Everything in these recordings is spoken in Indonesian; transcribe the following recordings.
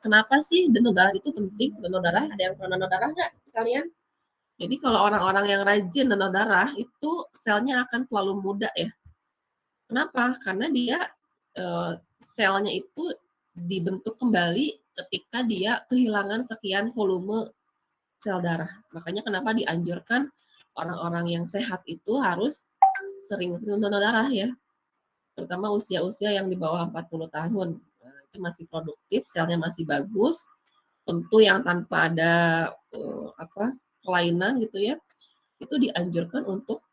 kenapa sih donor darah itu penting? Donor darah, ada yang pernah donor darah nggak kalian? Jadi kalau orang-orang yang rajin donor darah itu selnya akan selalu muda ya. Kenapa? Karena dia selnya itu dibentuk kembali ketika dia kehilangan sekian volume sel darah. Makanya kenapa dianjurkan orang-orang yang sehat itu harus sering-sering donor darah ya. Terutama usia-usia yang di bawah 40 tahun. Nah, itu masih produktif, selnya masih bagus. Tentu yang tanpa ada kelainan gitu ya. Itu dianjurkan untuk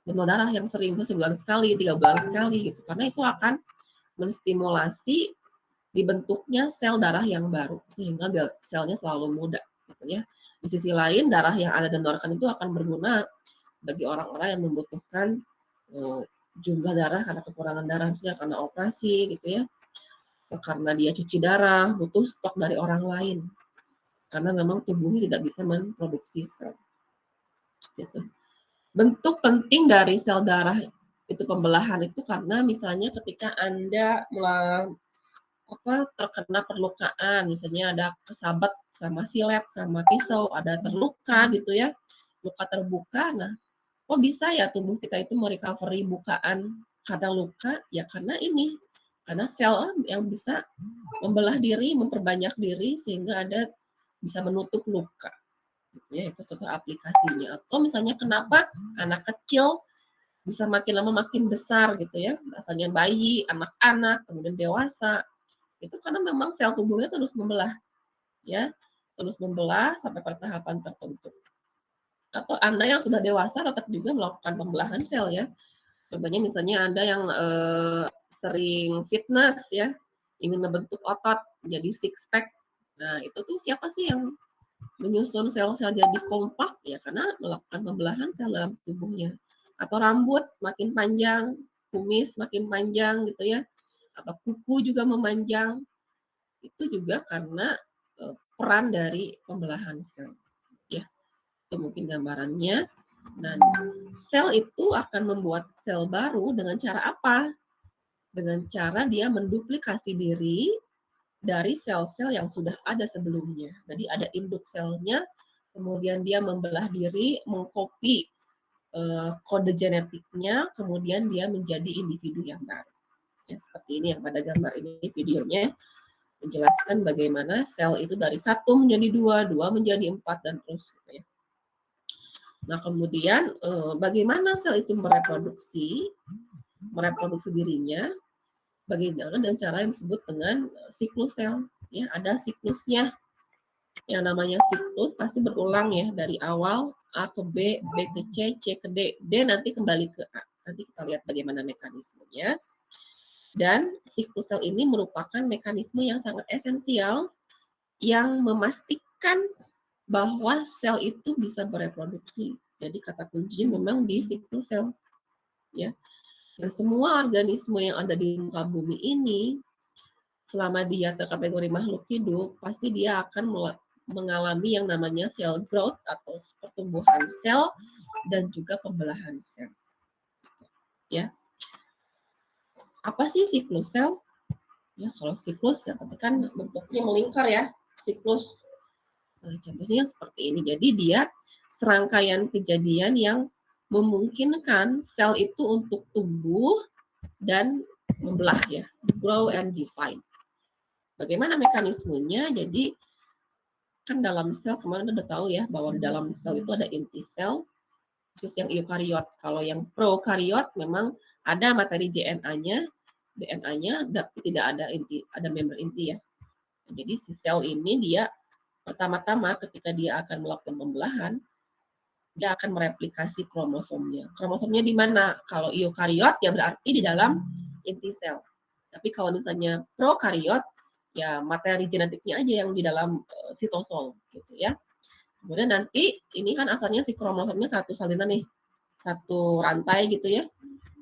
donor darah yang sering, sebulan sekali, 3 bulan sekali gitu. Karena itu akan menstimulasi dibentuknya sel darah yang baru sehingga selnya selalu muda gitu ya. Di sisi lain darah yang Anda donorkan itu akan berguna bagi orang-orang yang membutuhkan jumlah darah karena kekurangan darah, misalnya karena operasi gitu ya, karena dia cuci darah, butuh stok dari orang lain karena memang tubuhnya tidak bisa memproduksi sel gitu. Bentuk penting dari sel darah itu pembelahan itu karena misalnya ketika Anda terkena perlukaan, misalnya ada kesabet sama silet, sama pisau, ada terluka gitu ya, luka terbuka. Nah, kok bisa ya tubuh kita itu merecovery bukaan karena luka? Ya karena ini, karena sel yang bisa membelah diri, memperbanyak diri sehingga ada bisa menutup luka. Gitu ya, itu contoh aplikasinya. Atau misalnya kenapa anak kecil bisa makin lama makin besar gitu ya, asalnya bayi, anak-anak, kemudian dewasa, itu karena memang sel tubuhnya terus membelah ya, terus membelah sampai pada tahapan tertentu. Atau Anda yang sudah dewasa tetap juga melakukan pembelahan sel ya. Contohnya misalnya Anda yang sering fitness ya, ingin membentuk otot jadi six pack. Nah, itu tuh siapa sih yang menyusun sel-sel jadi kompak ya karena melakukan pembelahan sel dalam tubuhnya. Atau rambut makin panjang, kumis makin panjang gitu ya. Atau kuku juga memanjang. Itu juga karena peran dari pembelahan sel. Ya, itu mungkin gambarannya. Dan sel itu akan membuat sel baru dengan cara apa? Dengan cara dia menduplikasi diri dari sel-sel yang sudah ada sebelumnya. Jadi ada induk selnya, kemudian dia membelah diri, mengcopy kode genetiknya, kemudian dia menjadi individu yang baru. Ya, seperti ini yang pada gambar ini videonya menjelaskan bagaimana sel itu dari 1 menjadi 2, 2 menjadi 4, dan terus gitu ya. Nah, kemudian bagaimana sel itu mereproduksi dirinya, bagaimana dengan cara yang disebut dengan siklus sel. Ya, ada siklusnya. Yang namanya siklus pasti berulang ya, dari awal A ke B, B ke C, C ke D, D nanti kembali ke A. Nanti kita lihat bagaimana mekanismenya. Dan siklus sel ini merupakan mekanisme yang sangat esensial yang memastikan bahwa sel itu bisa bereproduksi. Jadi kata kuncinya memang di siklus sel. Ya. Dan semua organisme yang ada di muka bumi ini, selama dia terkategori makhluk hidup, pasti dia akan mengalami yang namanya cell growth atau pertumbuhan sel dan juga pembelahan sel. Ya. Apa sih siklus sel? Ya, kalau siklus ya kan bentuknya melingkar ya, siklus. Nah, contohnya seperti ini. Jadi dia serangkaian kejadian yang memungkinkan sel itu untuk tumbuh dan membelah ya, grow and divide. Bagaimana mekanismenya? Jadi kan dalam sel kemarin udah tahu ya bahwa di dalam sel itu ada inti sel, khusus yang eukariot. Kalau yang prokariot memang ada materi DNA-nya, tapi tidak ada inti, ada member inti ya. Jadi si sel ini dia pertama-tama ketika dia akan melakukan pembelahan, dia akan mereplikasi kromosomnya. Kromosomnya di mana? Kalau eukariot ya berarti di dalam inti sel. Tapi kalau misalnya prokariot, ya materi genetiknya aja yang di dalam sitosol gitu ya. Kemudian nanti ini kan asalnya si kromosomnya satu salinan nih, satu rantai gitu ya.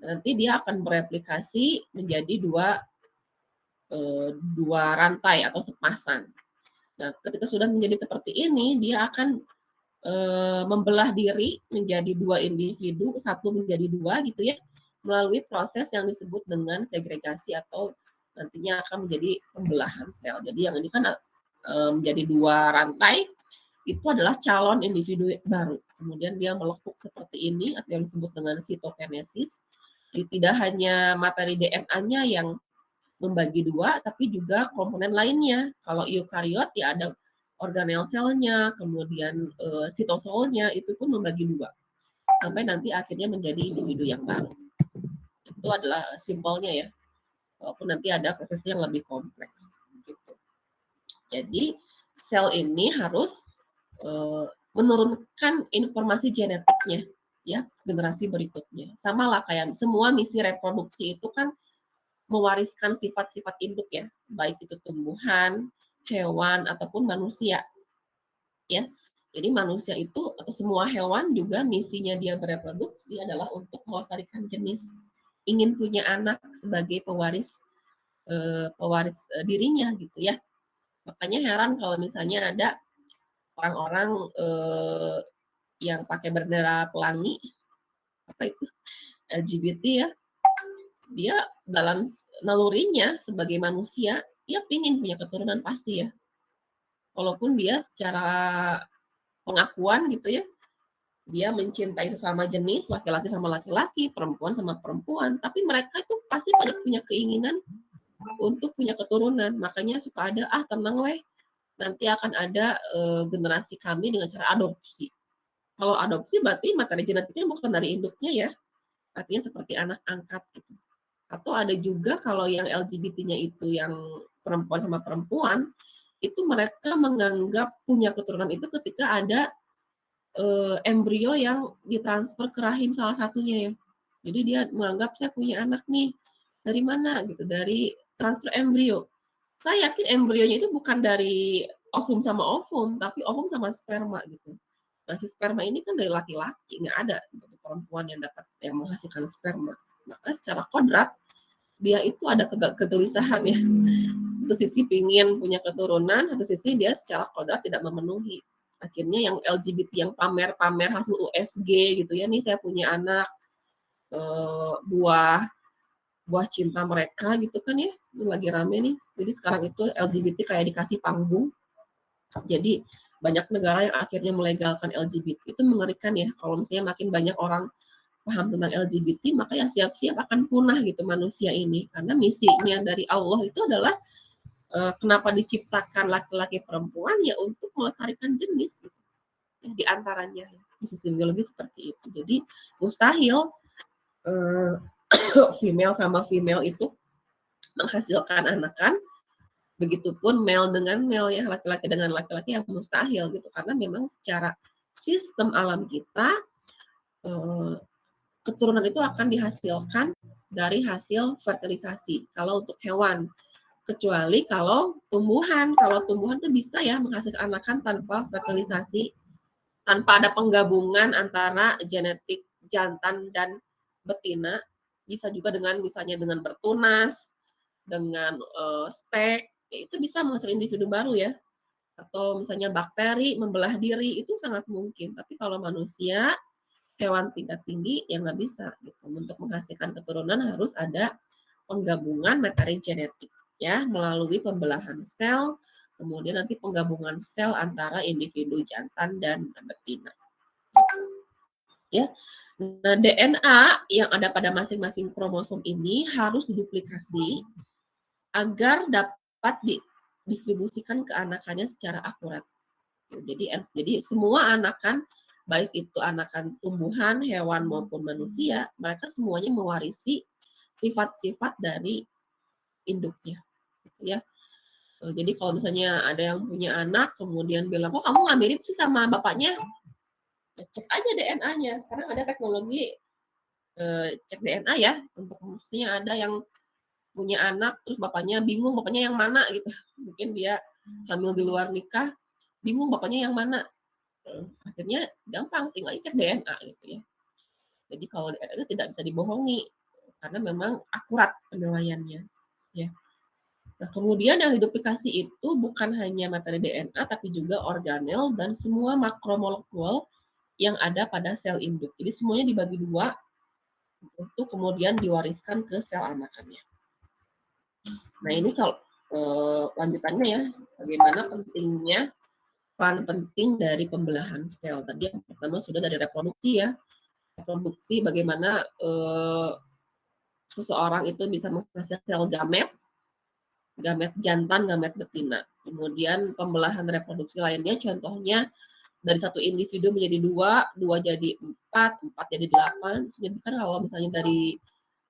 Nanti dia akan bereplikasi menjadi dua rantai atau sepasang. Nah, ketika sudah menjadi seperti ini, dia akan membelah diri menjadi 2 individu, 1 menjadi 2 gitu ya, melalui proses yang disebut dengan segregasi atau nantinya akan menjadi pembelahan sel. Jadi yang ini kan menjadi 2 rantai, itu adalah calon individu baru. Kemudian dia melekuk seperti ini, atau yang disebut dengan sitokinesis. Jadi tidak hanya materi DNA-nya yang membagi 2, tapi juga komponen lainnya. Kalau eukariot ya ada organel selnya, kemudian sitosolnya itu pun membagi 2 sampai nanti akhirnya menjadi individu yang baru. Itu adalah simpelnya ya, walaupun nanti ada proses yang lebih kompleks gitu. Jadi sel ini harus menurunkan informasi genetiknya ya generasi berikutnya. Sama lah kayak semua misi reproduksi itu kan mewariskan sifat-sifat induk ya, baik itu tumbuhan, hewan ataupun manusia. Ya. Jadi manusia itu atau semua hewan juga misinya dia bereproduksi adalah untuk melestarikan jenis, ingin punya anak sebagai pewaris dirinya gitu ya. Makanya heran kalau misalnya ada orang-orang yang pakai bendera pelangi, apa itu LGBT ya, dia dalam nalurinya sebagai manusia, dia pingin punya keturunan pasti ya. Walaupun dia secara pengakuan gitu ya, dia mencintai sesama jenis, laki-laki sama laki-laki, perempuan sama perempuan, tapi mereka itu pasti punya keinginan untuk punya keturunan. Makanya suka ada, tenang weh, nanti akan ada generasi kami dengan cara adopsi. Kalau adopsi berarti materi genetiknya bukan dari induknya ya, artinya seperti anak angkat gitu. Atau ada juga kalau yang LGBT-nya itu yang perempuan sama perempuan, itu mereka menganggap punya keturunan itu ketika ada embrio yang ditransfer ke rahim salah satunya ya. Jadi dia menganggap saya punya anak nih. Dari mana gitu? Dari transfer embrio. Saya yakin embrionya itu bukan dari ovum sama ovum, tapi ovum sama sperma gitu. Nah, si sperma ini kan dari laki-laki, nggak ada perempuan yang dapat yang menghasilkan sperma. Maka secara kodrat dia itu ada kegelisahan ya. Satu sisi pingin punya keturunan, satu sisi dia secara kodrat tidak memenuhi. Akhirnya yang LGBT yang pamer-pamer hasil USG gitu ya, nih saya punya anak, buah cinta mereka gitu kan ya, ini lagi rame nih. Jadi sekarang itu LGBT kayak dikasih panggung. Jadi banyak negara yang akhirnya melegalkan LGBT. Itu mengerikan ya, kalau misalnya makin banyak orang paham tentang LGBT, maka ya siap-siap akan punah gitu manusia ini. Karena misinya dari Allah itu adalah kenapa diciptakan laki-laki perempuan ya untuk melestarikan jenis gitu. Ya, di antaranya misi biologi seperti itu. Jadi mustahil female sama female itu menghasilkan anakan, begitupun male dengan male ya, laki-laki dengan laki-laki yang mustahil gitu, karena memang secara sistem alam kita keturunan itu akan dihasilkan dari hasil fertilisasi kalau untuk hewan, kecuali kalau tumbuhan tuh bisa ya menghasilkan anakan tanpa fertilisasi, tanpa ada penggabungan antara genetik jantan dan betina. Bisa juga dengan misalnya dengan bertunas, dengan stek, ya itu bisa menghasilkan individu baru ya. Atau misalnya bakteri membelah diri, itu sangat mungkin. Tapi kalau manusia, hewan tingkat tinggi, ya nggak bisa. Gitu. Untuk menghasilkan keturunan harus ada penggabungan materi genetik ya melalui pembelahan sel, kemudian nanti penggabungan sel antara individu jantan dan betina. Ya. Nah, DNA yang ada pada masing-masing kromosom ini harus diduplikasi agar dapat didistribusikan ke anakannya secara akurat. Jadi semua anakan, baik itu anakan tumbuhan, hewan maupun manusia, mereka semuanya mewarisi sifat-sifat dari induknya. Ya. Jadi kalau misalnya ada yang punya anak, kemudian bilang, kok kamu nggak mirip sih sama bapaknya? Ya, cek aja DNA-nya. Sekarang ada teknologi cek DNA ya, untuk maksudnya ada yang punya anak, terus bapaknya bingung, bapaknya yang mana gitu. Mungkin dia hamil di luar nikah, bingung bapaknya yang mana. Akhirnya gampang, tinggal cek DNA gitu ya. Jadi kalau DNA itu tidak bisa dibohongi, karena memang akurat penilaiannya. Ya. Nah, kemudian yang diduplikasi itu bukan hanya materi DNA, tapi juga organel dan semua makromolekul yang ada pada sel induk. Jadi semuanya dibagi 2 untuk kemudian diwariskan ke sel anakannya. Nah ini kalau lanjutannya ya, bagaimana pentingnya peran penting dari pembelahan sel. Tadi yang pertama sudah dari reproduksi ya, reproduksi bagaimana seseorang itu bisa menghasilkan sel gamet, gamet jantan, gamet betina. Kemudian pembelahan reproduksi lainnya, contohnya dari satu individu menjadi dua, dua jadi empat, empat jadi delapan. Jadi kan kalau misalnya dari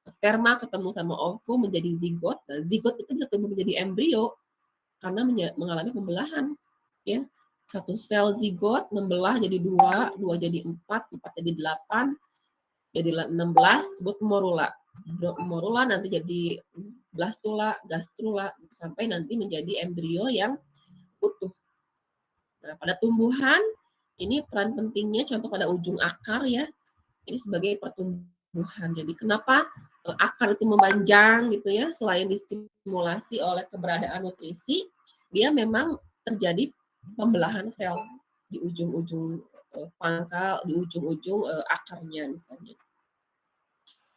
sperma ketemu sama ovum menjadi zigot, nah, zigot itu bisa tumbuh menjadi embrio karena mengalami pembelahan, ya. Satu sel zigot membelah jadi dua, dua jadi empat, empat jadi delapan, jadi 16, sebut morula. Morula nanti jadi blastula, gastrula, sampai nanti menjadi embrio yang utuh. Nah, pada tumbuhan, ini peran pentingnya contoh pada ujung akar ya, ini sebagai pertumbuhan. Jadi kenapa akar itu memanjang gitu ya, selain distimulasi oleh keberadaan nutrisi, dia memang terjadi pembelahan sel di ujung-ujung pangkal, di ujung-ujung akarnya misalnya.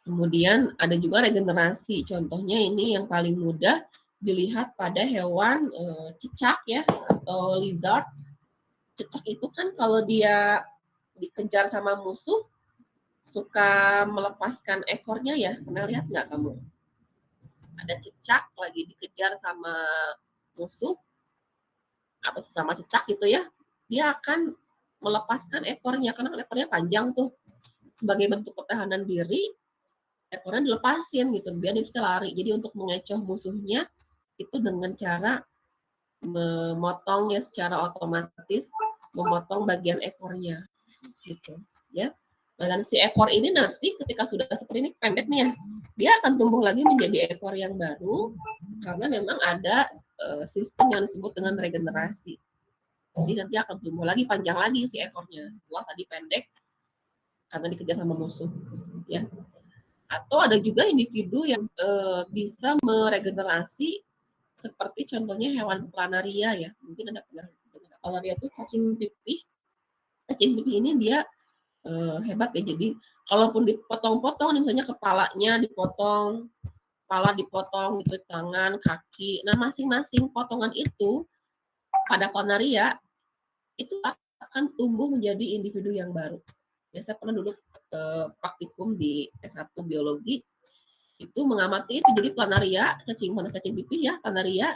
Kemudian ada juga regenerasi. Contohnya ini yang paling mudah dilihat pada hewan cicak ya, atau lizard. Cicak itu kan kalau dia dikejar sama musuh, suka melepaskan ekornya ya. Pernah lihat nggak kamu? Ada cicak lagi dikejar sama musuh, atau sama cicak gitu ya, dia akan melepaskan ekornya, karena ekornya panjang tuh. Sebagai bentuk pertahanan diri, ekornya dilepasin gitu, biar dia bisa lari. Jadi untuk mengecoh musuhnya, itu dengan cara memotongnya secara otomatis, memotong bagian ekornya gitu ya. Dan si ekor ini nanti ketika sudah seperti ini pendek nih ya, dia akan tumbuh lagi menjadi ekor yang baru karena memang ada sistem yang disebut dengan regenerasi. Jadi nanti akan tumbuh lagi panjang lagi si ekornya setelah tadi pendek karena dikejar sama musuh ya. Atau ada juga individu yang bisa meregenerasi seperti contohnya hewan planaria ya. Mungkin ada pernah dengar. Planaria itu cacing pipih. Cacing pipih ini dia hebat ya. Jadi kalaupun dipotong-potong, misalnya kepalanya dipotong, kepala dipotong gitu, tangan, kaki. Nah, masing-masing potongan itu pada planaria itu akan tumbuh menjadi individu yang baru. Ya, saya pernah dulu praktikum di S1 biologi, itu mengamati itu. Jadi planaria, cacing pipih ya, planaria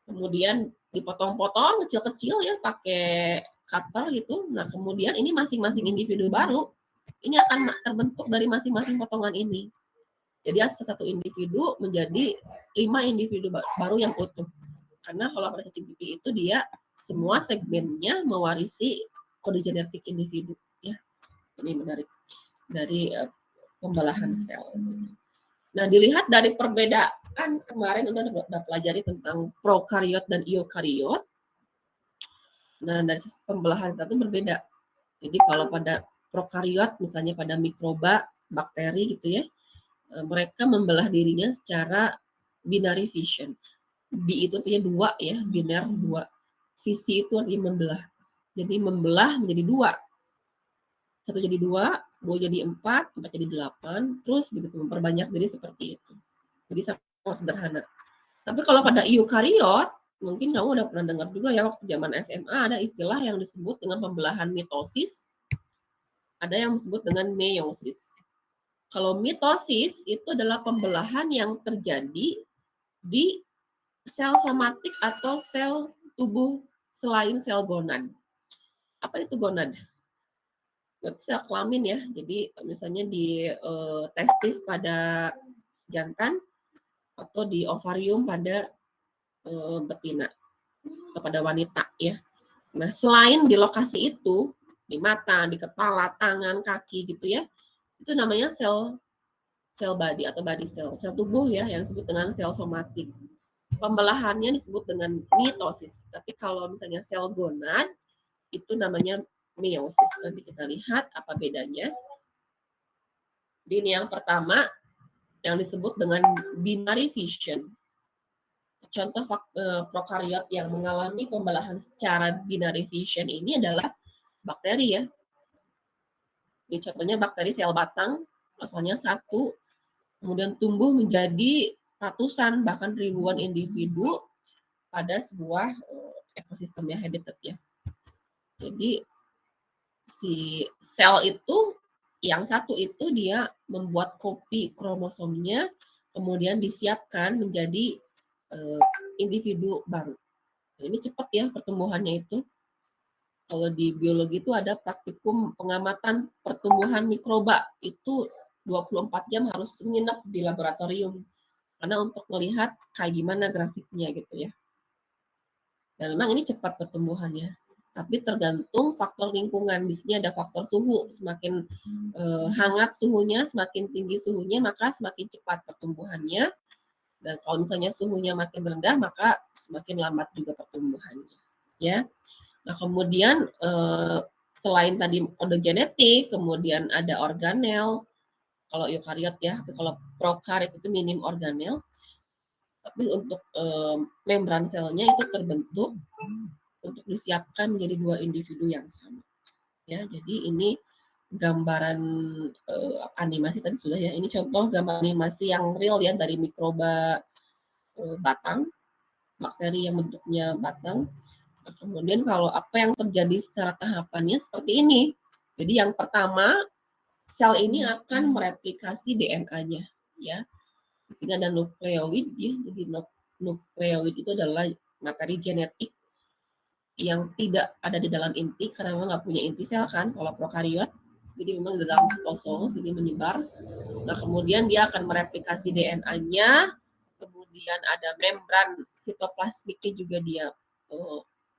kemudian dipotong-potong kecil-kecil ya pakai cutter gitu. Nah, kemudian ini masing-masing individu baru ini akan terbentuk dari masing-masing potongan ini. Jadi satu individu menjadi 5 individu baru yang utuh. Karena kalau pada cacing pipih itu dia semua segmennya mewarisi kode genetik individu ya. Ini menarik dari pembelahan sel. Nah, dilihat dari perbedaan kemarin udah pelajari tentang prokariot dan eukariot. Nah, dari sisi pembelahan satu berbeda. Jadi kalau pada prokariot, misalnya pada mikroba, bakteri gitu ya, mereka membelah dirinya secara binary fission. Bi itu artinya dua ya, biner dua. Fisi itu artinya membelah. Jadi membelah menjadi dua. Satu jadi dua, dua jadi empat, empat jadi delapan, terus begitu memperbanyak diri seperti itu. Jadi sangat sederhana. Tapi kalau pada eukariot, mungkin kamu udah pernah dengar juga ya, waktu zaman SMA ada istilah yang disebut dengan pembelahan mitosis, ada yang disebut dengan meiosis. Kalau mitosis itu adalah pembelahan yang terjadi di sel somatik atau sel tubuh selain sel gonad. Apa itu gonad? Sel kelamin ya. Jadi misalnya di testis pada jantan atau di ovarium pada betina atau pada wanita ya. Nah, selain di lokasi itu, di mata, di kepala, tangan, kaki gitu ya, itu namanya sel body atau body cell, sel tubuh ya yang disebut dengan sel somatik. Pembelahannya disebut dengan mitosis. Tapi kalau misalnya sel gonad itu namanya meiosis. Nanti kita lihat apa bedanya. Jadi ini yang pertama yang disebut dengan binary fission. Contoh prokariot yang mengalami pembelahan secara binary fission ini adalah bakteri ya. Ini contohnya bakteri sel batang, asalnya 1, kemudian tumbuh menjadi ratusan bahkan ribuan individu pada sebuah ekosistem ya, habitat ya. Jadi si sel itu yang satu itu dia membuat kopi kromosomnya, kemudian disiapkan menjadi individu baru. Ini cepat ya pertumbuhannya itu. Kalau di biologi itu ada praktikum pengamatan pertumbuhan mikroba, itu 24 jam harus nginep di laboratorium. Karena untuk melihat kayak gimana grafiknya gitu ya. Dan memang ini cepat pertumbuhannya. Tapi tergantung faktor lingkungan. Di sini ada faktor suhu. Semakin hangat suhunya, semakin tinggi suhunya, maka semakin cepat pertumbuhannya. Dan kalau misalnya suhunya makin rendah, maka semakin lambat juga pertumbuhannya. Ya. Nah, kemudian selain tadi kode genetik, kemudian ada organel. Kalau eukariot ya, tapi kalau prokariot itu minim organel. Tapi untuk membran selnya itu terbentuk untuk disiapkan menjadi dua individu yang sama. Ya, jadi ini gambaran animasi tadi sudah ya. Ini contoh gambar animasi yang real ya dari mikroba batang, bakteri yang bentuknya batang. Nah, kemudian kalau apa yang terjadi secara tahapannya seperti ini. Jadi yang pertama, sel ini akan mereplikasi DNA-nya ya. Di sini ada nukleoid ya. Jadi nukleoid itu adalah materi genetik yang tidak ada di dalam inti karena memang nggak punya inti sel kan kalau prokariot. Jadi memang di dalam sitosol sini menyebar. Nah, kemudian dia akan mereplikasi DNA-nya. Kemudian ada membran sitoplasmiknya juga dia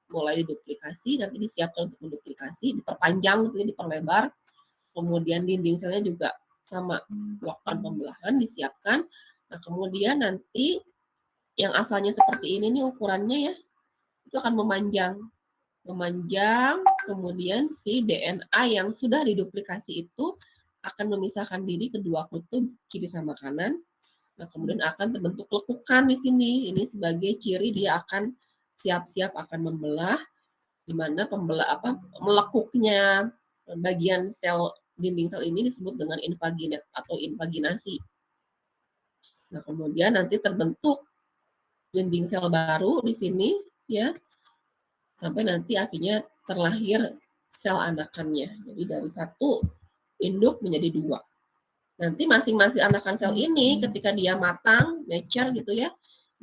mulai diduplikasi, nanti disiapkan untuk menduplikasi, diperpanjang gitu ya, diperlebar. Kemudian dinding selnya juga sama, melakukan pembelahan, disiapkan. Nah, kemudian nanti yang asalnya seperti ini nih ukurannya ya, itu akan memanjang, kemudian si DNA yang sudah diduplikasi itu akan memisahkan diri kedua kutub kiri sama kanan. Nah, kemudian akan terbentuk lekukan di sini. Ini sebagai ciri dia akan siap-siap akan membelah, di mana melekuknya bagian sel dinding sel ini disebut dengan invaginate atau invaginasi. Nah, kemudian nanti terbentuk dinding sel baru di sini ya, sampai nanti akhirnya terlahir sel anakannya. Jadi dari satu induk menjadi dua. Nanti masing-masing anakan sel ini ketika dia matang, mature gitu ya,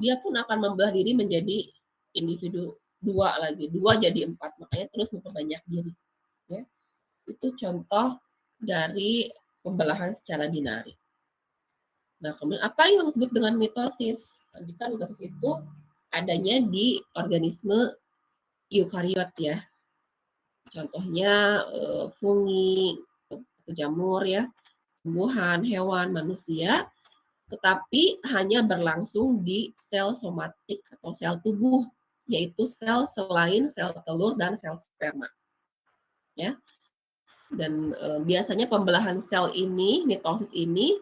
dia pun akan membelah diri menjadi individu dua lagi. Dua jadi empat, makanya terus memperbanyak diri. Ya. Itu contoh dari pembelahan secara binari. Nah, kemudian apa yang disebut dengan mitosis? Tadi kan mitosis itu adanya di organisme eukariot ya. Contohnya fungi, jamur ya, tumbuhan, hewan, manusia, tetapi hanya berlangsung di sel somatik atau sel tubuh, yaitu sel selain sel telur dan sel sperma. Ya. Dan biasanya pembelahan sel ini, mitosis ini,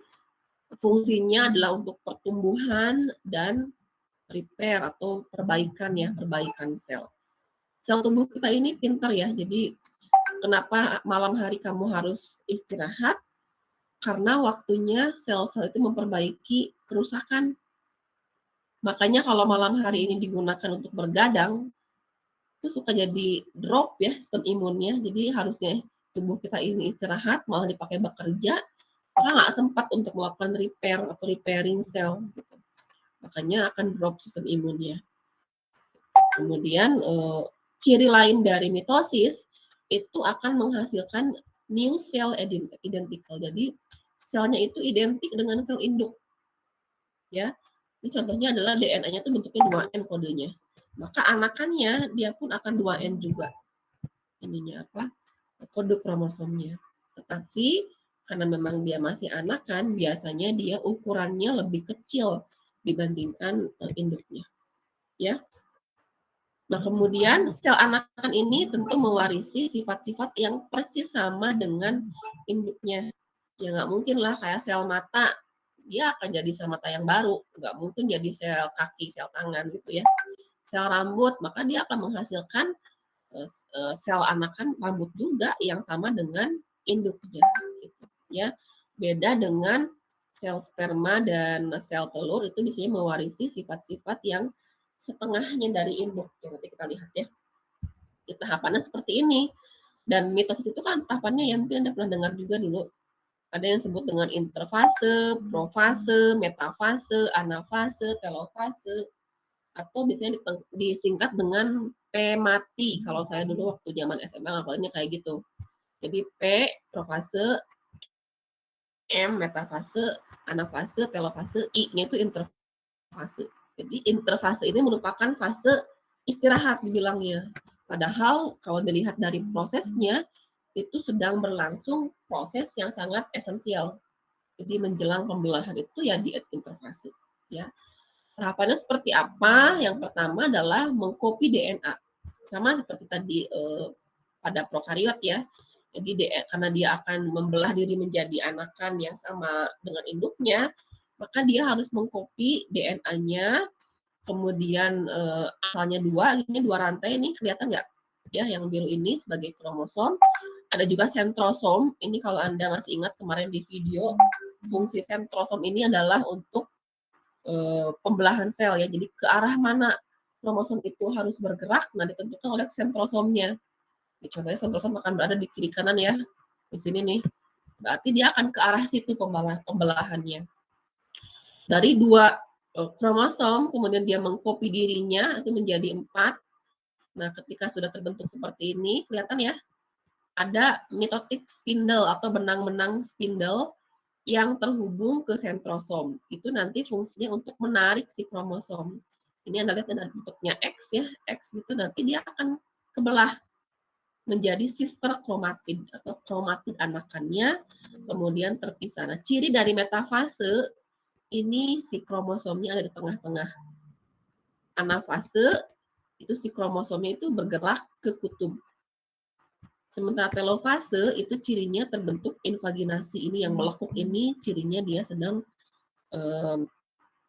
fungsinya adalah untuk pertumbuhan dan repair atau perbaikan ya, perbaikan sel. Sel tubuh kita ini pintar ya, jadi kenapa malam hari kamu harus istirahat? Karena waktunya sel-sel itu memperbaiki kerusakan. Makanya kalau malam hari ini digunakan untuk bergadang, itu suka jadi drop ya sistem imunnya. Jadi harusnya tubuh kita ini istirahat, malah dipakai bekerja, maka nggak sempat untuk melakukan repair atau repairing sel. Gitu. Makanya akan drop sistem imunnya. Kemudian ciri lain dari mitosis itu akan menghasilkan new cell identical. Jadi selnya itu identik dengan sel induk. Ya. Ini contohnya adalah DNA-nya itu bentuknya 2N kodenya. Maka anakannya dia pun akan 2N juga. Ininya apa? Kode kromosomnya. Tetapi karena memang dia masih anakan, biasanya dia ukurannya lebih kecil dibandingkan induknya. Ya. Nah, kemudian sel anakan ini tentu mewarisi sifat-sifat yang persis sama dengan induknya. Ya nggak mungkin lah kayak sel mata, dia akan jadi sel mata yang baru. Nggak mungkin jadi sel kaki, sel tangan gitu ya. Sel rambut, maka dia akan menghasilkan sel anakan rambut juga yang sama dengan induknya. Gitu, ya. Beda dengan sel sperma dan sel telur itu biasanya mewarisi sifat-sifat yang setengahnya dari induk. Ya, nanti kita lihat ya. Tahapannya seperti ini. Dan mitosis itu kan tahapannya yang mungkin Anda pernah dengar juga dulu. Ada yang disebut dengan interfase, profase, metafase, anafase, telofase, atau biasanya disingkat dengan P mati. Kalau saya dulu waktu zaman SMA ngapalnya kayak gitu. Jadi P profase, M metafase, anafase, telofase, I-nya itu interfase. Jadi interfase ini merupakan fase istirahat dibilangnya. Padahal kalau dilihat dari prosesnya itu sedang berlangsung proses yang sangat esensial. Jadi menjelang pembelahan itu ya di interfase, ya. Tahapannya seperti apa? Yang pertama adalah mengcopy DNA. Sama seperti tadi pada prokariot ya. Jadi karena dia akan membelah diri menjadi anakan yang sama dengan induknya, maka dia harus mengcopy DNA-nya. Kemudian asalnya ini dua rantai ini kelihatan nggak? Ya, yang biru ini sebagai kromosom. Ada juga sentrosom. Ini kalau Anda masih ingat kemarin di video, fungsi sentrosom ini adalah untuk pembelahan sel ya. Jadi ke arah mana kromosom itu harus bergerak, nah ditentukan oleh sentrosomnya. Jadi, contohnya sentrosom akan berada di kiri kanan ya, di sini nih. Berarti dia akan ke arah situ pembelahannya. Dari dua kromosom, kemudian dia mengcopy dirinya itu menjadi 4. Nah, ketika sudah terbentuk seperti ini, kelihatan ya, ada mitotic spindle atau benang-benang spindle yang terhubung ke sentrosom. Itu nanti fungsinya untuk menarik si kromosom. Ini Anda lihat ada bentuknya X ya, X itu nanti dia akan kebelah menjadi sister kromatid atau kromatid anakannya, kemudian terpisah. Nah, ciri dari metafase ini si kromosomnya ada di tengah-tengah. Anafase itu si kromosomnya itu bergerak ke kutub. Sementara telofase itu cirinya terbentuk invaginasi ini yang melekuk ini cirinya dia sedang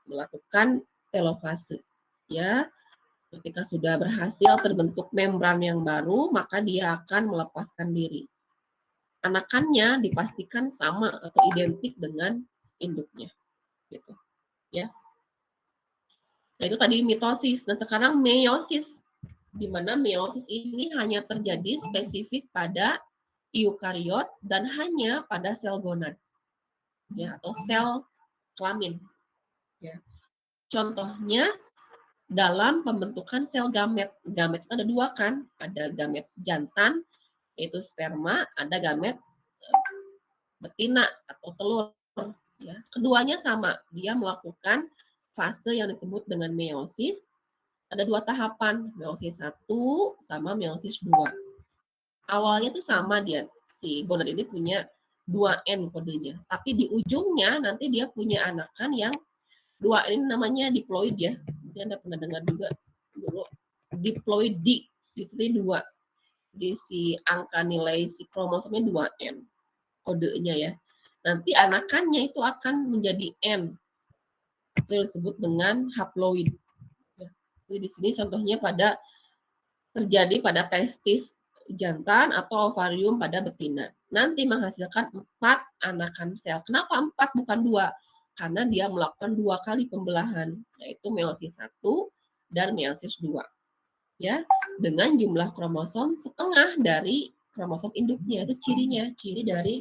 melakukan telofase. Ya, ketika sudah berhasil terbentuk membran yang baru, maka dia akan melepaskan diri. Anakannya dipastikan sama atau identik dengan induknya, gitu. Ya. Nah, itu tadi mitosis. Nah, sekarang meiosis, di mana meiosis ini hanya terjadi spesifik pada eukariot dan hanya pada sel gonad, ya, atau sel kelamin. Ya. Contohnya dalam pembentukan sel gamet. Gamet itu ada dua kan, ada gamet jantan yaitu sperma, ada gamet betina atau telur. Ya. Keduanya sama, dia melakukan fase yang disebut dengan meiosis. Ada dua tahapan, meiosis 1 sama meiosis 2. Awalnya tuh sama dia, si gonad ini punya 2N kodenya. Tapi di ujungnya nanti dia punya anakan yang 2 ini namanya diploid ya. Mungkin Anda pernah dengar juga dulu. Diploid D, itu 2. Di si angka nilai si kromosomnya 2N kodenya ya. Nanti anakannya itu akan menjadi N. Itu disebut dengan haploid. Jadi di sini contohnya terjadi pada testis jantan atau ovarium pada betina. Nanti menghasilkan 4 anakan sel. Kenapa 4 bukan 2? Karena dia melakukan 2 kali pembelahan, yaitu meiosis 1 dan meiosis 2. Ya, dengan jumlah kromosom setengah dari kromosom induknya. Itu cirinya, ciri dari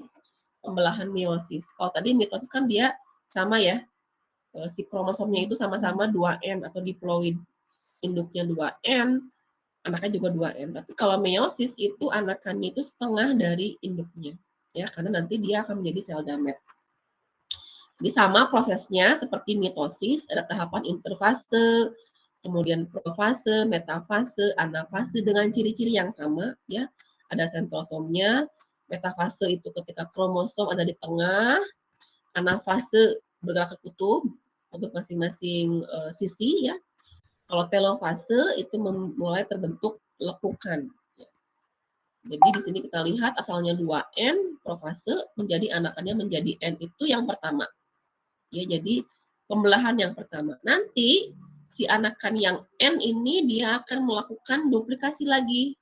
pembelahan meiosis. Kalau tadi mitosis kan dia sama ya, si kromosomnya itu sama-sama 2N atau diploid. Induknya 2N, anaknya juga 2N. Tapi kalau meiosis itu anakannya itu setengah dari induknya. Ya, karena nanti dia akan menjadi sel gamet. Jadi sama prosesnya seperti mitosis, ada tahapan interfase, kemudian profase, metafase, anafase dengan ciri-ciri yang sama ya. Ada sentrosomnya, metafase itu ketika kromosom ada di tengah, anafase bergerak ke kutub untuk masing-masing sisi ya. Kalau telofase itu mulai terbentuk lekukan. Jadi di sini kita lihat asalnya 2N, profase menjadi anakannya menjadi N itu yang pertama. Ya, jadi pembelahan yang pertama. Nanti si anakan yang N ini dia akan melakukan duplikasi lagi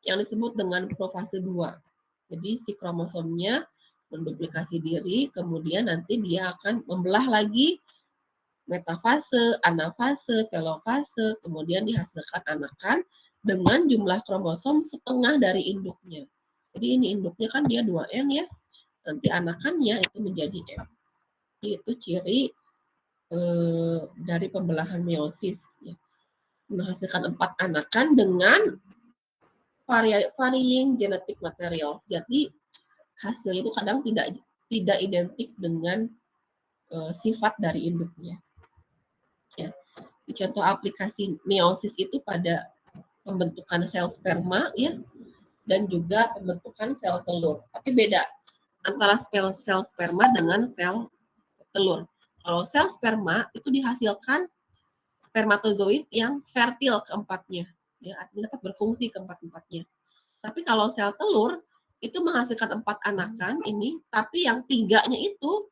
yang disebut dengan profase 2. Jadi si kromosomnya menduplikasi diri, kemudian nanti dia akan membelah lagi metafase, anafase, telofase, kemudian dihasilkan anakan dengan jumlah kromosom setengah dari induknya. Jadi ini induknya kan dia 2N ya, nanti anakannya itu menjadi N. Itu ciri dari pembelahan meiosis ya. Menghasilkan 4 anakan dengan varying genetic materials. Jadi hasilnya itu kadang tidak identik dengan sifat dari induknya. Ya. Contoh aplikasi meiosis itu pada pembentukan sel sperma ya, dan juga pembentukan sel telur. Tapi beda antara sel sperma dengan sel telur. Kalau sel sperma itu dihasilkan spermatozoid yang fertil keempatnya, ya artinya dapat berfungsi keempat-empatnya. Tapi kalau sel telur itu menghasilkan 4 anakan ini, tapi yang 3-nya itu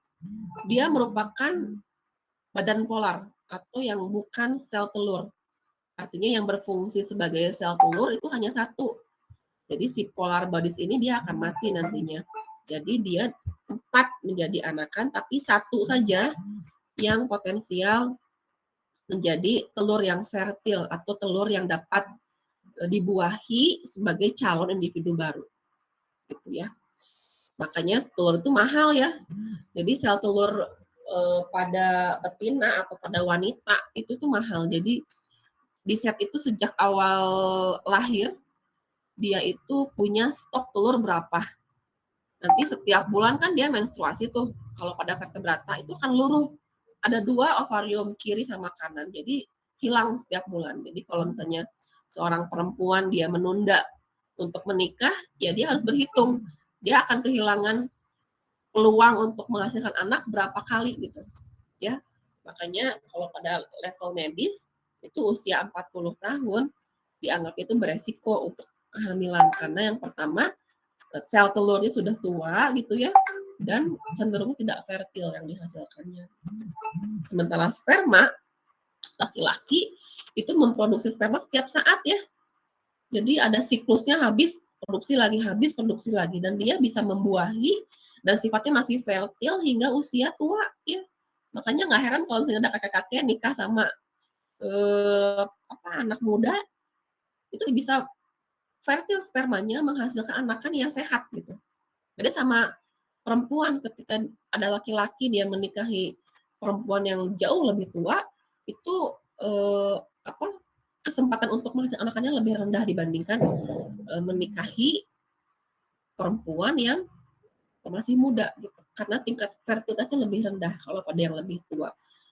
dia merupakan badan polar atau yang bukan sel telur. Artinya yang berfungsi sebagai sel telur itu hanya 1. Jadi si polar bodies ini dia akan mati nantinya. Jadi dia 4 menjadi anakan, tapi 1 saja yang potensial menjadi telur yang fertil atau telur yang dapat dibuahi sebagai calon individu baru. Gitu ya. Makanya telur itu mahal ya. Jadi sel telur pada betina atau pada wanita itu tuh mahal. Jadi di set itu sejak awal lahir dia itu punya stok telur berapa. Nanti setiap bulan kan dia menstruasi tuh. Kalau pada vertebrata itu kan luruh. Ada 2 ovarium kiri sama kanan. Jadi hilang setiap bulan. Jadi kalau misalnya seorang perempuan dia menunda untuk menikah, ya dia harus berhitung. Dia akan kehilangan peluang untuk menghasilkan anak berapa kali gitu. Ya. Makanya kalau pada level medis itu usia 40 tahun dianggap itu beresiko untuk kehamilan karena yang pertama sel telurnya sudah tua gitu ya dan cenderung tidak fertil yang dihasilkannya. Sementara sperma laki-laki itu memproduksi sperma setiap saat ya. Jadi ada siklusnya habis, produksi lagi dan dia bisa membuahi dan sifatnya masih fertil hingga usia tua ya. Makanya nggak heran kalau misalnya ada kakek-kakek nikah sama anak muda itu bisa fertil spermanya menghasilkan anakan yang sehat gitu. Beda sama perempuan ketika ada laki-laki dia menikahi perempuan yang jauh lebih tua itu kesempatan untuk menghasilkan anakannya lebih rendah dibandingkan menikahi perempuan yang masih muda gitu. Karena tingkat fertilitasnya lebih rendah kalau pada yang lebih tua.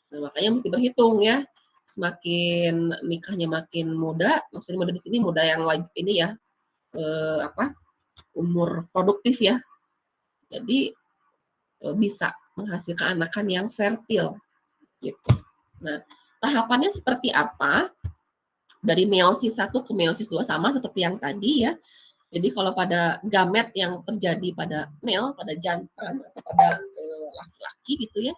Nah, makanya mesti berhitung ya. Semakin nikahnya makin muda, maksudnya muda di sini muda yang ini ya umur produktif ya. Jadi bisa menghasilkan anakan yang fertil gitu. Nah, tahapannya seperti apa? Dari meiosis 1 ke meiosis 2 sama seperti yang tadi ya. Jadi kalau pada gamet yang terjadi pada male, pada jantan atau pada laki-laki gitu ya.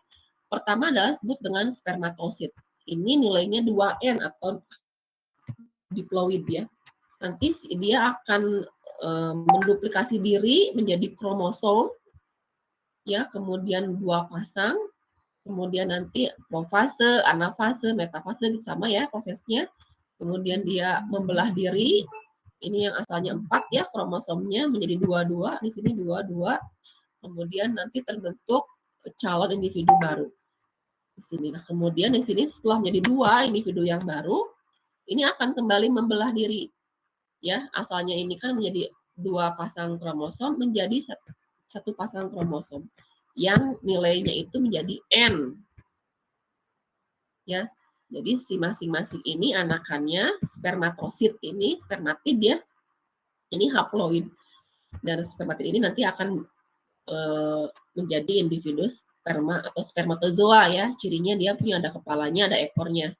Pertama adalah disebut dengan spermatosit. Ini nilainya 2N atau diploid ya. Nanti dia akan menduplikasi diri menjadi kromosom ya, kemudian 2 pasang, kemudian nanti profase, anafase, metafase sama ya prosesnya. Kemudian dia membelah diri, ini yang asalnya 4 ya kromosomnya menjadi 22, di sini 22. Kemudian nanti terbentuk calon individu baru. Di sini. Nah, kemudian di sini setelah menjadi 2 individu yang baru, ini akan kembali membelah diri. Ya, asalnya ini kan menjadi 2 pasang kromosom menjadi 1 pasang kromosom yang nilainya itu menjadi N. Ya. Jadi si masing-masing ini anakannya spermatosit ini, spermatid ya. Ini haploid. Dan spermatid ini nanti akan menjadi individu sperma atau spermatozoa ya. Cirinya dia punya ada kepalanya, ada ekornya.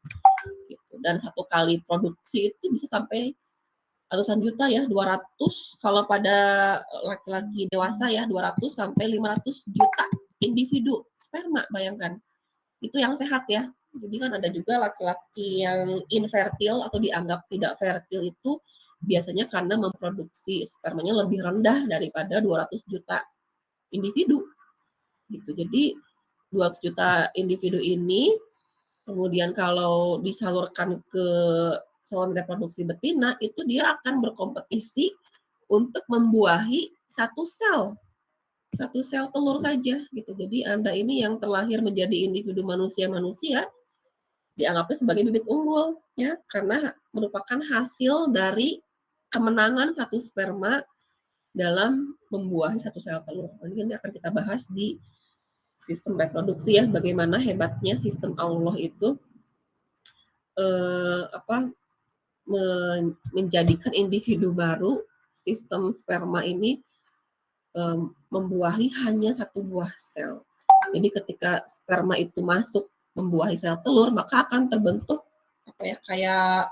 Gitu. Dan 1 kali produksi itu bisa sampai ratusan juta ya, 200 kalau pada laki-laki dewasa ya, 200 sampai 500 juta individu sperma, bayangkan. Itu yang sehat ya. Jadi kan ada juga laki-laki yang infertil atau dianggap tidak fertil itu biasanya karena memproduksi spermanya lebih rendah daripada 200 juta individu gitu. Jadi 2 juta individu ini kemudian kalau disalurkan ke saluran reproduksi betina, itu dia akan berkompetisi untuk membuahi satu sel telur saja gitu. Jadi Anda ini yang terlahir menjadi individu manusia dianggapnya sebagai bibit unggul ya, karena merupakan hasil dari kemenangan satu sperma dalam membuahi satu sel telur. Nanti akan kita bahas di sistem reproduksi ya, bagaimana hebatnya sistem Allah itu menjadikan individu baru sistem sperma ini membuahi hanya satu buah sel. Jadi ketika sperma itu masuk membuahi sel telur, maka akan terbentuk kayak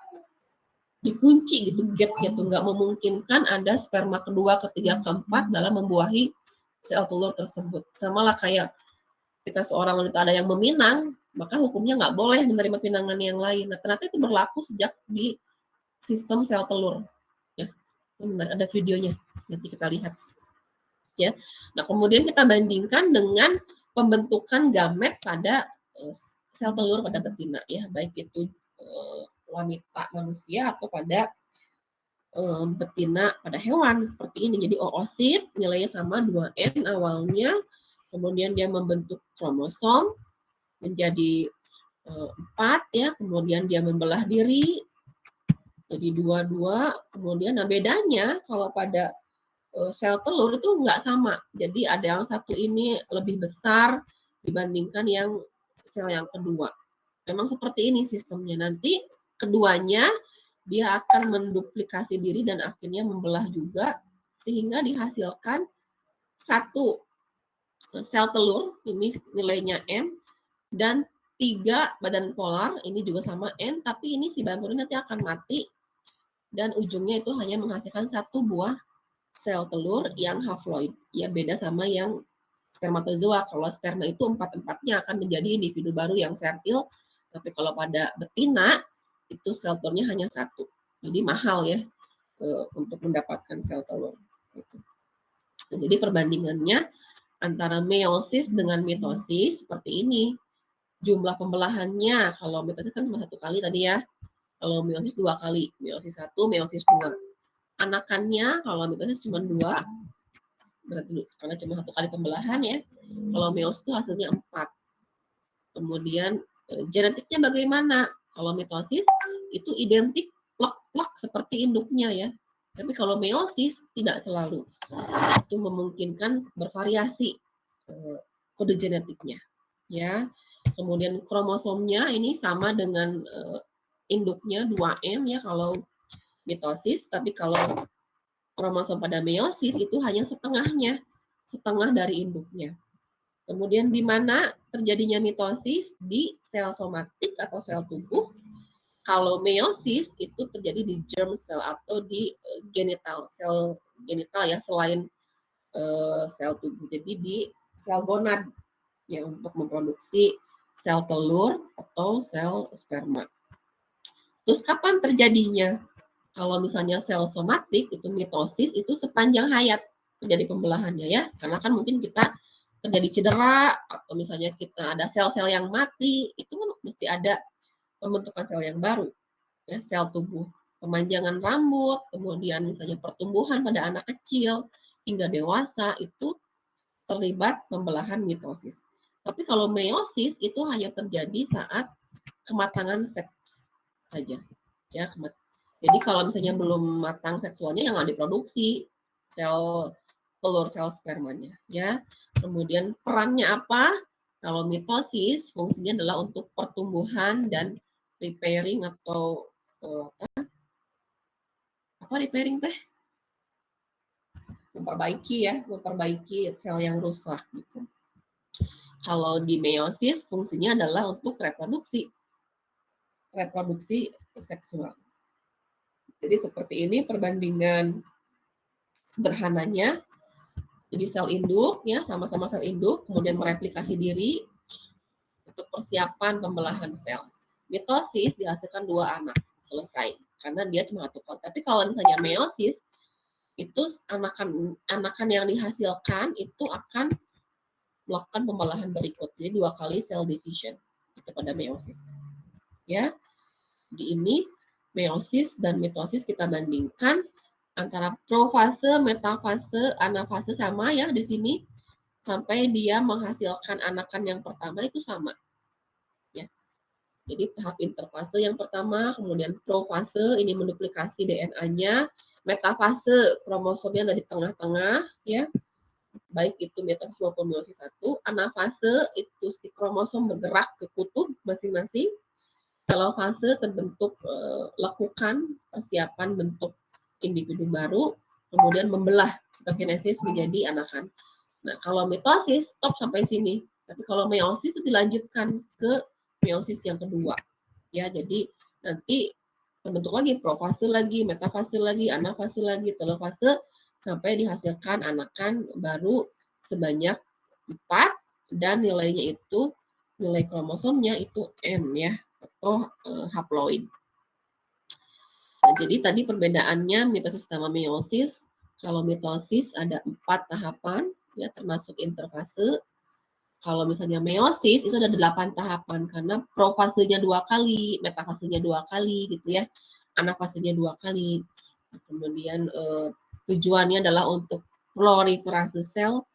dikunci gitu gapnya tuh, nggak memungkinkan ada sperma kedua, ketiga, keempat dalam membuahi sel telur tersebut. Sama lah kayak ketika seorang wanita ada yang meminang, maka hukumnya nggak boleh menerima pinangan yang lain. Nah, ternyata itu berlaku sejak di sistem sel telur. Ya, ada videonya, nanti kita lihat. Ya, nah kemudian kita bandingkan dengan pembentukan gamet pada sel telur pada betina, ya, baik itu wanita manusia atau pada betina pada hewan seperti ini. Jadi oosit nilainya sama 2N awalnya, kemudian dia membentuk kromosom menjadi 4 ya, kemudian dia membelah diri jadi 2, kemudian nah bedanya kalau pada sel telur itu nggak sama. Jadi ada yang satu ini lebih besar dibandingkan yang sel yang kedua. Memang seperti ini sistemnya. Nanti keduanya dia akan menduplikasi diri dan akhirnya membelah juga sehingga dihasilkan satu sel telur, ini nilainya M, dan 3 badan polar, ini juga sama N, tapi ini si badan polar nanti akan mati dan ujungnya itu hanya menghasilkan satu buah sel telur yang haploid. Ya beda sama yang spermatozoa. Kalau sperma itu 4-4-nya akan menjadi individu baru yang fertil, tapi kalau pada betina itu sel telurnya hanya satu. Jadi mahal ya untuk mendapatkan sel telur. Gitu. Jadi perbandingannya antara meiosis dengan mitosis seperti ini. Jumlah pembelahannya, kalau mitosis kan cuma 1 kali tadi ya. Kalau meiosis 2 kali, meiosis 1, meiosis 2. Anakannya kalau mitosis cuma 2, berarti karena cuma 1 kali pembelahan ya. Kalau meiosis itu hasilnya 4. Kemudian genetiknya bagaimana? Kalau mitosis itu identik plak-plak seperti induknya ya. Tapi kalau meiosis tidak selalu. Itu memungkinkan bervariasi kode genetiknya. Ya. Kemudian kromosomnya ini sama dengan induknya 2M ya kalau mitosis, tapi kalau kromosom pada meiosis itu hanya setengah dari induknya. Kemudian di mana terjadinya mitosis? Di sel somatik atau sel tubuh. Kalau meiosis itu terjadi di germ cell atau di genital, sel genital ya, selain sel tubuh. Jadi di sel gonad ya untuk memproduksi sel telur atau sel sperma. Terus kapan terjadinya? Kalau misalnya sel somatik itu mitosis itu sepanjang hayat terjadi pembelahannya ya, karena kan mungkin kita terjadi cedera atau misalnya kita ada sel-sel yang mati, itu kan mesti ada pembentukan sel yang baru ya, sel tubuh, pemanjangan rambut, kemudian misalnya pertumbuhan pada anak kecil hingga dewasa itu terlibat pembelahan mitosis. Tapi kalau meiosis itu hanya terjadi saat kematangan seks saja ya. Jadi kalau misalnya belum matang seksualnya yang diproduksi sel telur, sel spermanya ya. Kemudian perannya apa? Kalau mitosis fungsinya adalah untuk pertumbuhan dan repairing atau apa repairing teh? Memperbaiki sel yang rusak gitu. Kalau di meiosis fungsinya adalah untuk reproduksi seksual. Jadi seperti ini perbandingan sederhananya. Jadi sel induk ya, sama-sama sel induk, kemudian mereplikasi diri untuk persiapan pembelahan sel. Mitosis dihasilkan 2 anak, selesai. Karena dia cuma 1 kali. Tapi kalau misalnya meiosis, itu anakan yang dihasilkan itu akan melakukan pembelahan berikut. Jadi 2 kali cell division itu pada meiosis. Ya. Di ini meiosis dan mitosis kita bandingkan antara profase, metafase, anafase sama ya di sini sampai dia menghasilkan anakan yang pertama itu sama. Ya. Jadi tahap interfase yang pertama, kemudian profase ini menduplikasi DNA-nya, metafase kromosomnya ada di tengah-tengah ya. Baik itu mitosis maupun meiosis 1, anafase itu si kromosom bergerak ke kutub masing-masing. Telofase terbentuk lekukan persiapan bentuk individu baru, kemudian membelah sitokinesis menjadi anakan. Nah, kalau mitosis stop sampai sini. Tapi kalau meiosis itu dilanjutkan ke meiosis yang kedua. Ya, jadi nanti terbentuk lagi profase lagi, metafase lagi, anafase lagi, telofase sampai dihasilkan anakan baru sebanyak 4 dan nilainya itu nilai kromosomnya itu N ya atau haploid. Nah, jadi tadi perbedaannya mitosis sama meiosis. Kalau mitosis ada 4 tahapan ya termasuk interfase. Kalau misalnya meiosis itu ada 8 tahapan karena profasenya 2 kali, metafasenya 2 kali gitu ya. Anafasenya 2 kali. Nah, kemudian tujuannya adalah untuk proliferasi sel.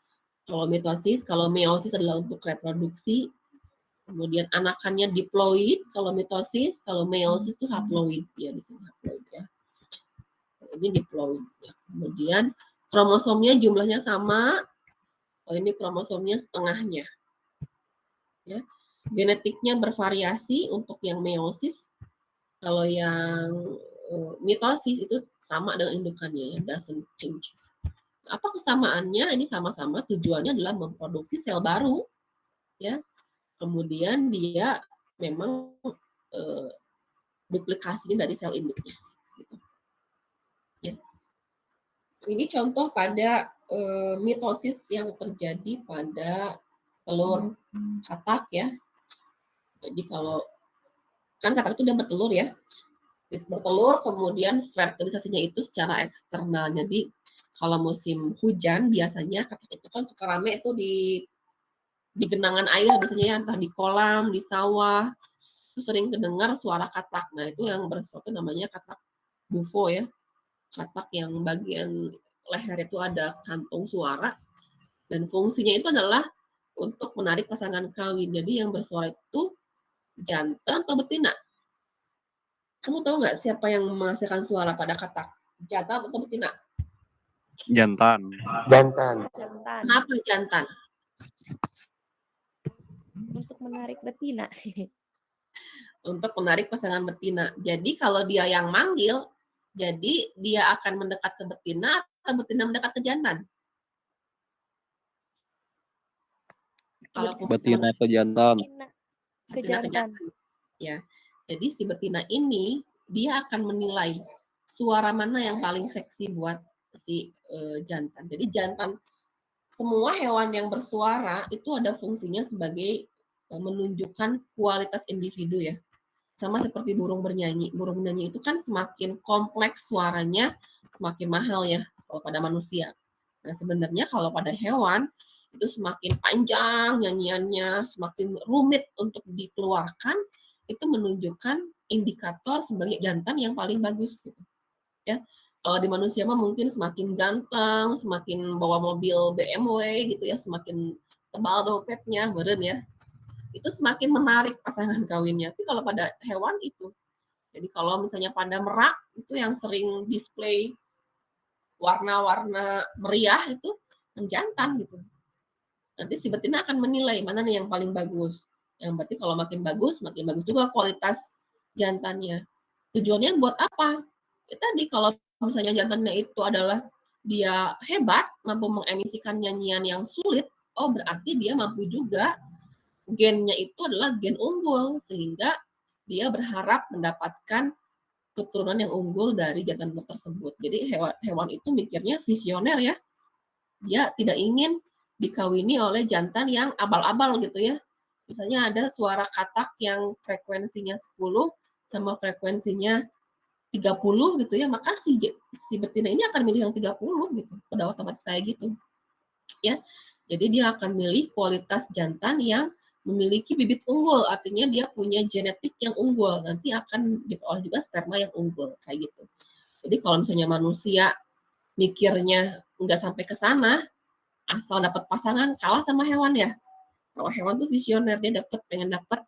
Kalau mitosis, kalau meiosis adalah untuk reproduksi. Kemudian anakannya diploid kalau mitosis, kalau meiosis itu haploid ya di sini haploid ya. Ini diploid ya. Kemudian kromosomnya jumlahnya sama. Oh ini kromosomnya setengahnya. Ya. Genetiknya bervariasi untuk yang meiosis. Kalau yang mitosis itu sama dengan indukannya ya, doesn't change. Apa kesamaannya? Ini sama-sama tujuannya adalah memproduksi sel baru ya. Kemudian dia memang duplikasinya dari sel induknya. Gitu. Ya. Ini contoh pada mitosis yang terjadi pada telur katak ya. Jadi kalau kan katak itu udah bertelur ya, bertelur kemudian fertilisasinya itu secara eksternal. Jadi kalau musim hujan biasanya katak itu kan suka rame itu di genangan air biasanya ya, entah di kolam, di sawah. Itu sering kedengar suara katak. Nah, itu yang bersuatu namanya katak bufo ya. Katak yang bagian leher itu ada kantung suara. Dan fungsinya itu adalah untuk menarik pasangan kawin. Jadi yang bersuara itu jantan atau betina? Kamu tahu nggak siapa yang menghasilkan suara pada katak? Jantan atau betina? Jantan. Jantan. Kenapa jantan? Untuk menarik betina. Untuk menarik pasangan betina. Jadi kalau dia yang manggil, jadi dia akan mendekat ke betina atau betina mendekat ke jantan? Kalau Betina ke jantan. Ke jantan. Ya. Jadi si betina ini dia akan menilai suara mana yang paling seksi buat si jantan. Jadi jantan semua hewan yang bersuara itu ada fungsinya sebagai menunjukkan kualitas individu ya. Sama seperti burung bernyanyi. Burung bernyanyi itu kan semakin kompleks suaranya, semakin mahal ya kalau pada manusia. Nah, sebenarnya kalau pada hewan itu semakin panjang nyanyiannya, semakin rumit untuk dikeluarkan, itu menunjukkan indikator sebagai jantan yang paling bagus gitu. Ya. Kalau di manusia mah mungkin semakin ganteng, semakin bawa mobil BMW gitu ya, semakin tebal dompetnya, beren ya. Itu semakin menarik pasangan kawinnya. Tapi kalau pada hewan itu, jadi kalau misalnya pada merak itu yang sering display warna-warna meriah itu yang jantan gitu. Nanti si betina akan menilai mana nih yang paling bagus. Yang berarti kalau makin bagus juga kualitas jantannya. Tujuannya buat apa? Ya tadi kalau misalnya jantannya itu adalah dia hebat, mampu mengemisikan nyanyian yang sulit, oh berarti dia mampu juga gennya itu adalah gen unggul sehingga dia berharap mendapatkan keturunan yang unggul dari jantan tersebut. Jadi hewan itu mikirnya visioner ya. Dia tidak ingin dikawini oleh jantan yang abal-abal gitu ya. Misalnya ada suara katak yang frekuensinya 10 sama frekuensinya 30 gitu ya, maka si betina ini akan milih yang 30 gitu. Udah otomatis kayak gitu. Ya. Jadi dia akan milih kualitas jantan yang memiliki bibit unggul, artinya dia punya genetik yang unggul. Nanti akan diperoleh juga sperma yang unggul kayak gitu. Jadi kalau misalnya manusia mikirnya nggak sampai ke sana, asal dapat pasangan kalah sama hewan ya. Kalau hewan tuh visioner, dia pengen dapat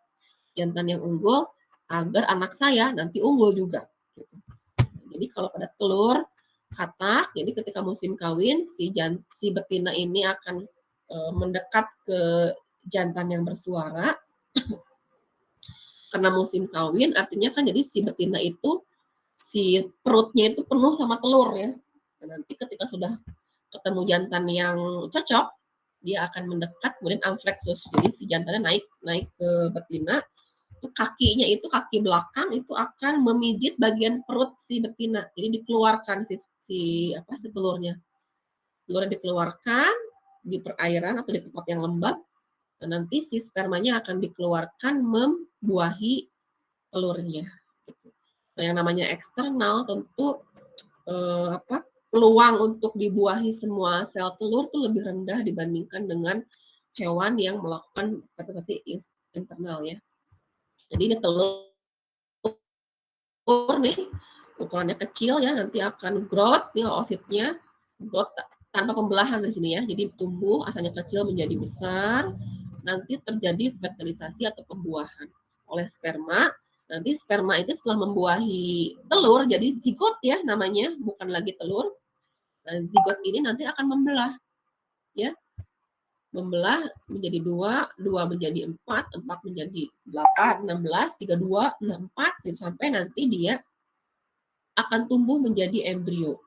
jantan yang unggul agar anak saya nanti unggul juga. Gitu. Jadi kalau pada telur katak, jadi ketika musim kawin si betina ini akan mendekat ke jantan yang bersuara. Karena musim kawin artinya kan jadi si betina itu si perutnya itu penuh sama telur ya. Dan nanti ketika sudah ketemu jantan yang cocok, dia akan mendekat kemudian amflexus. Jadi si jantannya naik ke betina, kakinya itu kaki belakang itu akan memijit bagian perut si betina. Jadi dikeluarkan si telurnya. Telurnya dikeluarkan di perairan atau di tempat yang lembab. Dan nanti si spermanya akan dikeluarkan membuahi telurnya. Nah, yang namanya eksternal tentu peluang untuk dibuahi semua sel telur itu lebih rendah dibandingkan dengan hewan yang melakukan fertilitasi internal ya. Jadi ini telur nih ukurannya kecil ya, nanti akan growth nih oositnya, growth tanpa pembelahan di sini ya. Jadi tumbuh asalnya kecil menjadi besar, nanti terjadi fertilisasi atau pembuahan oleh sperma. Nanti sperma itu setelah membuahi telur jadi zigot ya namanya, bukan lagi telur. Nah, zigot ini nanti akan membelah ya. Membelah menjadi 2, 2 menjadi 4, 4 menjadi 8, 16, 32, 64 sampai nanti dia akan tumbuh menjadi embrio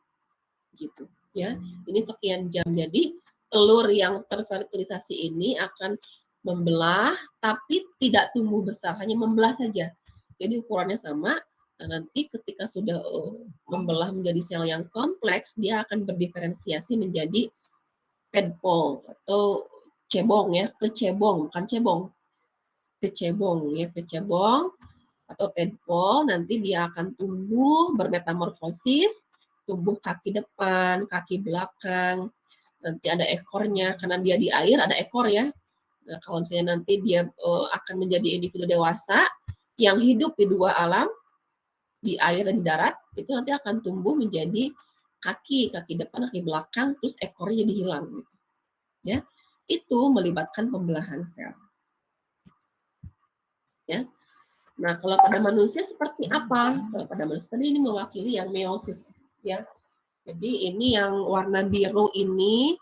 gitu ya. Ini sekian jam. Jadi telur yang terfertilisasi ini akan membelah tapi tidak tumbuh besar, hanya membelah saja. Jadi ukurannya sama. Nah, nanti ketika sudah membelah menjadi sel yang kompleks, dia akan berdiferensiasi menjadi tadpole atau cebong ya, kecebong, bukan cebong. Kecebong ya, kecebong atau tadpole, nanti dia akan tumbuh bermetamorfosis, tumbuh kaki depan, kaki belakang, nanti ada ekornya, karena dia di air ada ekor ya. Nah, kalau misalnya nanti dia akan menjadi individu dewasa yang hidup di dua alam, di air dan di darat, itu nanti akan tumbuh menjadi kaki depan, kaki belakang, terus ekornya jadi hilang. Gitu. Ya, itu melibatkan pembelahan sel. Ya. Nah, kalau pada manusia seperti apa? Kalau pada manusia tadi ini mewakili yang meiosis, ya. Jadi ini yang warna biru ini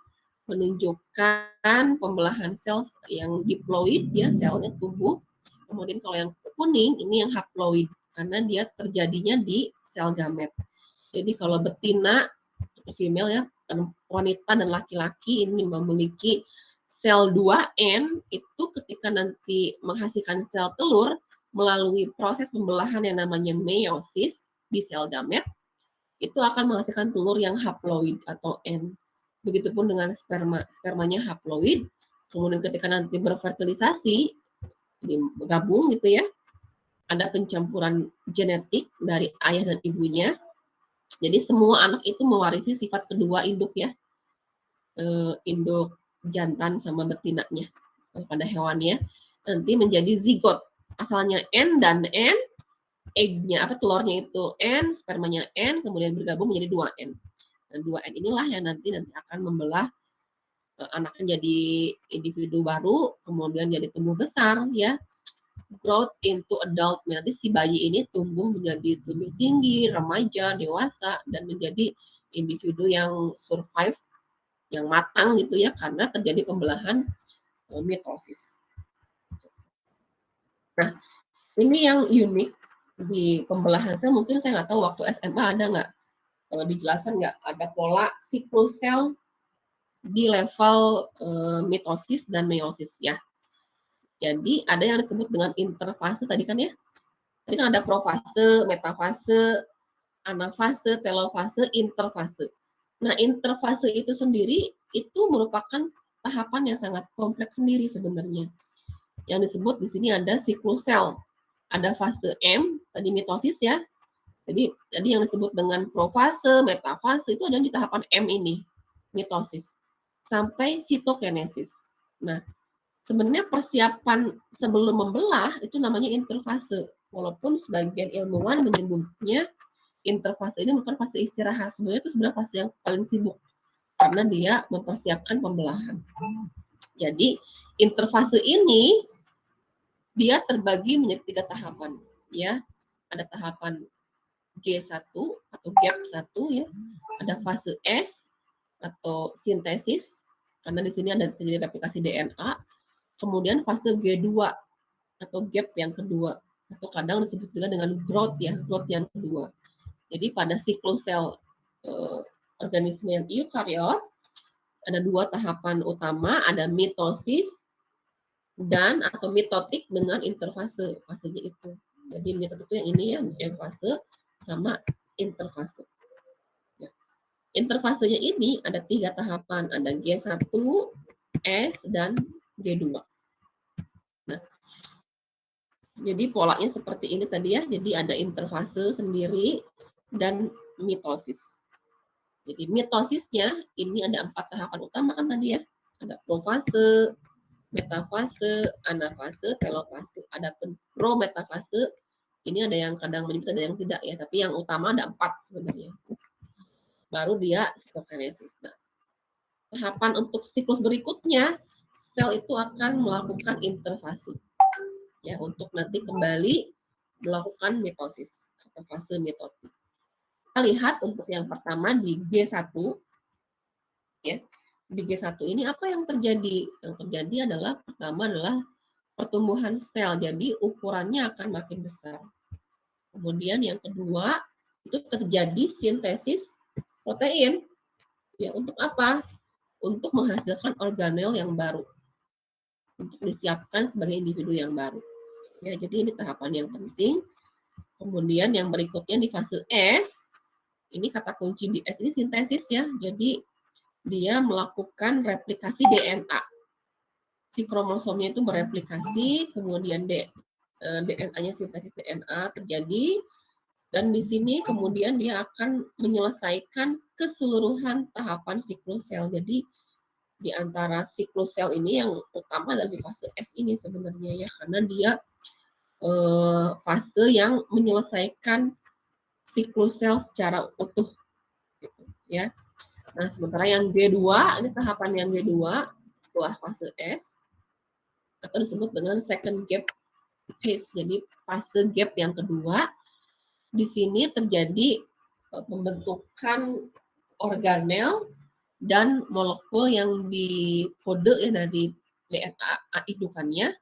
menunjukkan pembelahan sel yang diploid, ya, selnya tumbuh. Kemudian kalau yang kuning ini yang haploid, karena dia terjadinya di sel gamet. Jadi kalau betina atau female ya, wanita dan laki-laki ini memiliki sel 2N itu ketika nanti menghasilkan sel telur melalui proses pembelahan yang namanya meiosis di sel gamet, itu akan menghasilkan telur yang haploid atau N. Begitupun dengan spermanya haploid. Kemudian ketika nanti berfertilisasi, gabung gitu ya, ada pencampuran genetik dari ayah dan ibunya. Jadi semua anak itu mewarisi sifat kedua induk ya, induk jantan sama betinanya pada hewannya, nanti menjadi zigot. Asalnya N dan N, egg-nya telurnya itu N, spermanya N, kemudian bergabung menjadi 2N. Dan 2N inilah yang nanti akan membelah anaknya jadi individu baru, kemudian jadi tumbuh besar ya. Growth into adult, nanti si bayi ini tumbuh menjadi lebih tinggi, remaja, dewasa, dan menjadi individu yang survive, yang matang gitu ya, karena terjadi pembelahan mitosis. Nah, ini yang unik di pembelahan sel, mungkin saya nggak tahu waktu SMA ada nggak dijelaskan nggak ada pola siklus sel di level mitosis dan meiosis ya. Jadi ada yang disebut dengan interfase tadi kan ya. Tadi kan ada profase, metafase, anafase, telofase, interfase. Nah, interfase itu sendiri itu merupakan tahapan yang sangat kompleks sendiri sebenarnya. Yang disebut di sini ada siklus sel. Ada fase M, tadi mitosis ya. Jadi yang disebut dengan profase, metafase itu ada di tahapan M ini, mitosis, sampai sitokinesis. Nah, sebenarnya persiapan sebelum membelah itu namanya interfase. Walaupun sebagian ilmuwan menyebutnya interfase ini bukan fase istirahat. Sebenarnya itu sebenarnya fase yang paling sibuk karena dia mempersiapkan pembelahan. Jadi interfase ini dia terbagi menjadi 3 tahapan, ya. Ada tahapan G1 atau gap 1 ya. Ada fase S atau sintesis karena di sini ada terjadi replikasi DNA. Kemudian fase G2 atau gap yang kedua atau kadang disebut juga dengan growth ya, growth yang kedua. Jadi pada siklus sel organisme yang eukariot ada 2 tahapan utama, ada mitosis dan atau mitotik dengan interfase, fasenya itu. Jadi mitotik itu yang ini ya, fase sama interfase. Ya. Interfasenya ini ada 3 tahapan, ada G1, S, dan G2. Nah, jadi polanya seperti ini tadi ya, jadi ada interfase sendiri dan mitosis. Jadi mitosisnya ini ada 4 tahapan utama kan tadi ya, ada profase, metafase, anafase, telofase. Adapun prometafase ini ada yang kadang menyebut ada yang tidak ya, tapi yang utama ada 4 sebenarnya. Baru dia sitokinesis. Nah, tahapan untuk siklus berikutnya sel itu akan melakukan interfase ya untuk nanti kembali melakukan mitosis atau fase mitotik. Kita lihat untuk yang pertama di G1 ya. Di G1 ini apa yang terjadi? Yang terjadi adalah pertama adalah pertumbuhan sel, jadi ukurannya akan makin besar. Kemudian yang kedua, itu terjadi sintesis protein. Ya, untuk apa? Untuk menghasilkan organel yang baru. Untuk disiapkan sebagai individu yang baru. Ya, jadi ini tahapan yang penting. Kemudian yang berikutnya di fase S, ini kata kunci di S ini sintesis ya. Jadi dia melakukan replikasi DNA. Si kromosomnya itu bereplikasi, kemudian DNA-nya sintesis DNA terjadi, dan di sini kemudian dia akan menyelesaikan keseluruhan tahapan siklus sel. Jadi di antara siklus sel ini yang utama adalah di fase S ini sebenarnya ya, karena dia fase yang menyelesaikan siklus sel secara utuh gitu, ya. Nah, sementara yang G2, ini tahapan yang G2 setelah fase S atau disebut dengan second gap phase. Jadi fase gap yang kedua, di sini terjadi pembentukan organel dan molekul yang dikode ya dari DNA indukannya,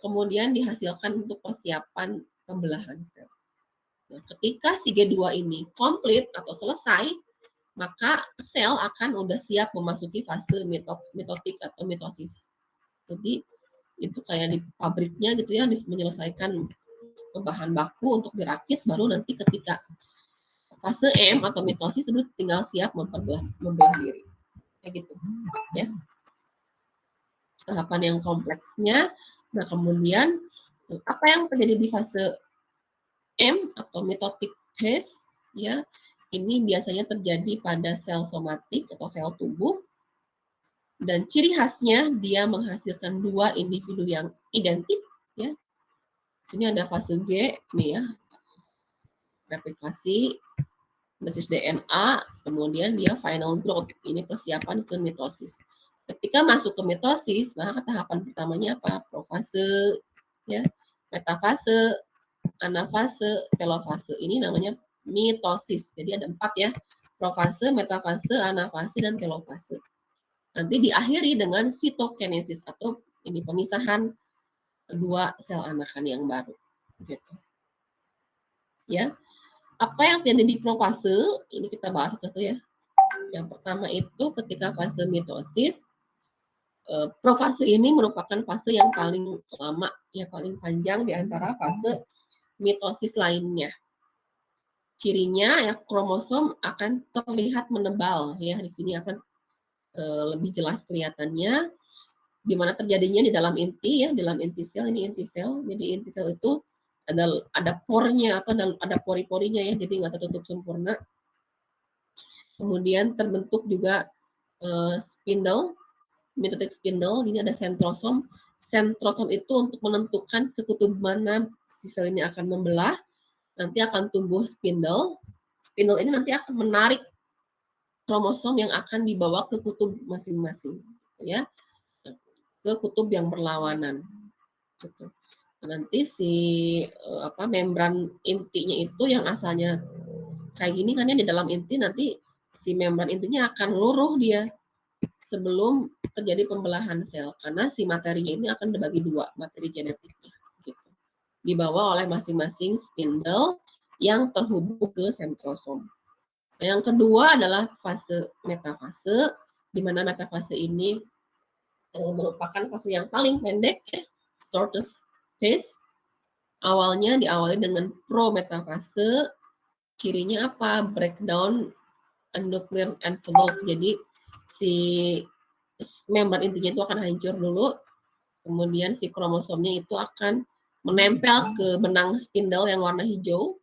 kemudian dihasilkan untuk persiapan pembelahan sel. Nah, ketika si G2 ini komplit atau selesai, maka sel akan udah siap memasuki fase mitotik atau mitosis. Jadi itu kayak di pabriknya gitu ya, menyelesaikan bahan baku untuk dirakit, baru nanti ketika fase M atau mitosis itu tinggal siap membelah diri. Kayak gitu ya. Tahapan yang kompleksnya. Nah, kemudian apa yang terjadi di fase M atau mitotic phase ya, ini biasanya terjadi pada sel somatik atau sel tubuh, dan ciri khasnya dia menghasilkan 2 individu yang identik ya. Sini ada fase G nih ya, replikasi sintesis DNA, kemudian dia final growth, ini persiapan ke mitosis. Ketika masuk ke mitosis, maka tahapan pertamanya apa? Profase ya, metafase, anafase, telofase. Ini namanya mitosis. Jadi ada 4 ya. Profase, metafase, anafase, dan telofase. Nanti diakhiri dengan sitokinesis atau ini pemisahan 2 sel anakan yang baru. Gitu. Ya. Apa yang terjadi di profase? Ini kita bahas satu ya. Yang pertama itu ketika fase mitosis, profase ini merupakan fase yang paling lama, ya paling panjang di antara fase mitosis lainnya. Cirinya ya kromosom akan terlihat menebal ya, di sini akan lebih jelas kelihatannya, di mana terjadinya di dalam inti ya, dalam inti sel, ini inti sel. Jadi inti sel itu ada pore-nya atau ada pori-porinya ya, jadi nggak tertutup sempurna. Kemudian terbentuk juga spindle, mitotic spindle. Ini ada sentrosom. Sentrosom itu untuk menentukan ke kutub mana si sel ini akan membelah. Nanti akan tumbuh spindle. Spindle ini nanti akan menarik kromosom yang akan dibawa ke kutub masing-masing, ya, ke kutub yang berlawanan. Gitu. Nanti si membran intinya itu yang asalnya kayak gini kan ya, di dalam inti nanti si membran intinya akan luruh dia sebelum terjadi pembelahan sel, karena si materinya ini akan dibagi dua, materi genetiknya, gitu. Dibawa oleh masing-masing spindle yang terhubung ke sentrosom. Yang kedua adalah fase metafase, di mana metafase ini merupakan fase yang paling pendek, ya, shortest phase. Awalnya diawali dengan prometafase. Cirinya apa? Breakdown nuclear envelope. Jadi si membran intinya itu akan hancur dulu, kemudian si kromosomnya itu akan menempel ke benang spindle yang warna hijau,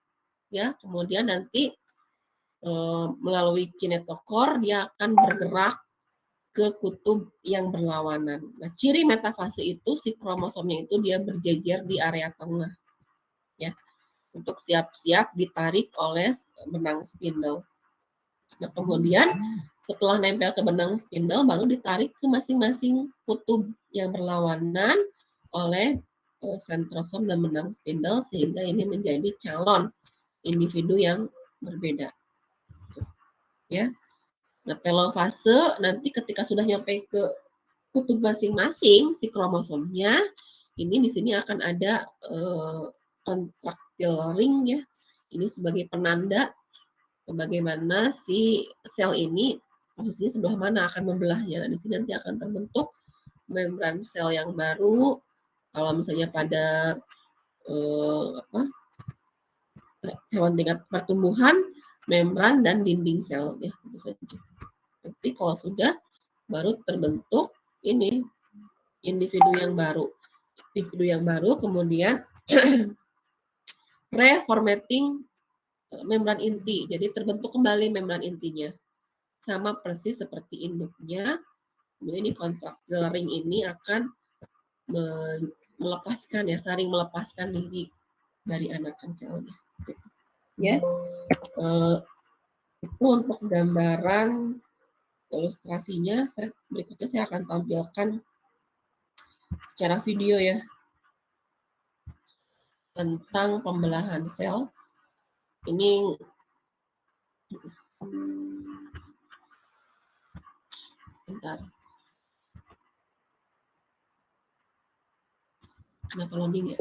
ya. Kemudian nanti melalui kinetokor dia akan bergerak ke kutub yang berlawanan. Nah, ciri metafase itu si kromosomnya itu dia berjejer di area tengah, ya, untuk siap-siap ditarik oleh benang spindle. Nah, kemudian setelah nempel ke benang spindle baru ditarik ke masing-masing kutub yang berlawanan oleh sentrosom dan benang spindle, sehingga ini menjadi calon individu yang berbeda. Ya. Nah, telofase nanti ketika sudah nyampe ke kutub masing-masing si kromosomnya, ini di sini akan ada contractile ring, ya. Ini sebagai penanda bagaimana si sel ini posisinya sebelah mana akan membelahnya. Nah, di sini nanti akan terbentuk membran sel yang baru. Kalau misalnya pada hewan tingkat pertumbuhan, membran dan dinding sel, ya, itu saja. Tapi kalau sudah baru terbentuk ini individu yang baru, kemudian reformatting membran inti. Jadi terbentuk kembali membran intinya. Sama persis seperti induknya. Kemudian ini contractile ring ini akan melepaskan, ya, saling melepaskan diri dari anakan selnya. Ya. Itu untuk gambaran ilustrasinya. Berikutnya saya akan tampilkan secara video, ya, tentang pembelahan sel. Ini bentar. Kenapa loading, ya?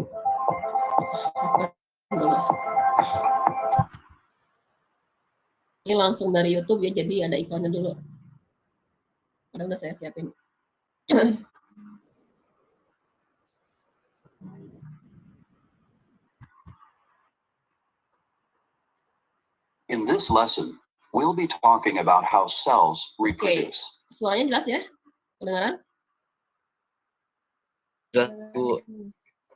Ini langsung dari YouTube, ya, jadi ada iklannya dulu. Udah saya siapin. In this lesson, we'll be talking about how cells reproduce. Suaranya jelas, ya? Kedengaran?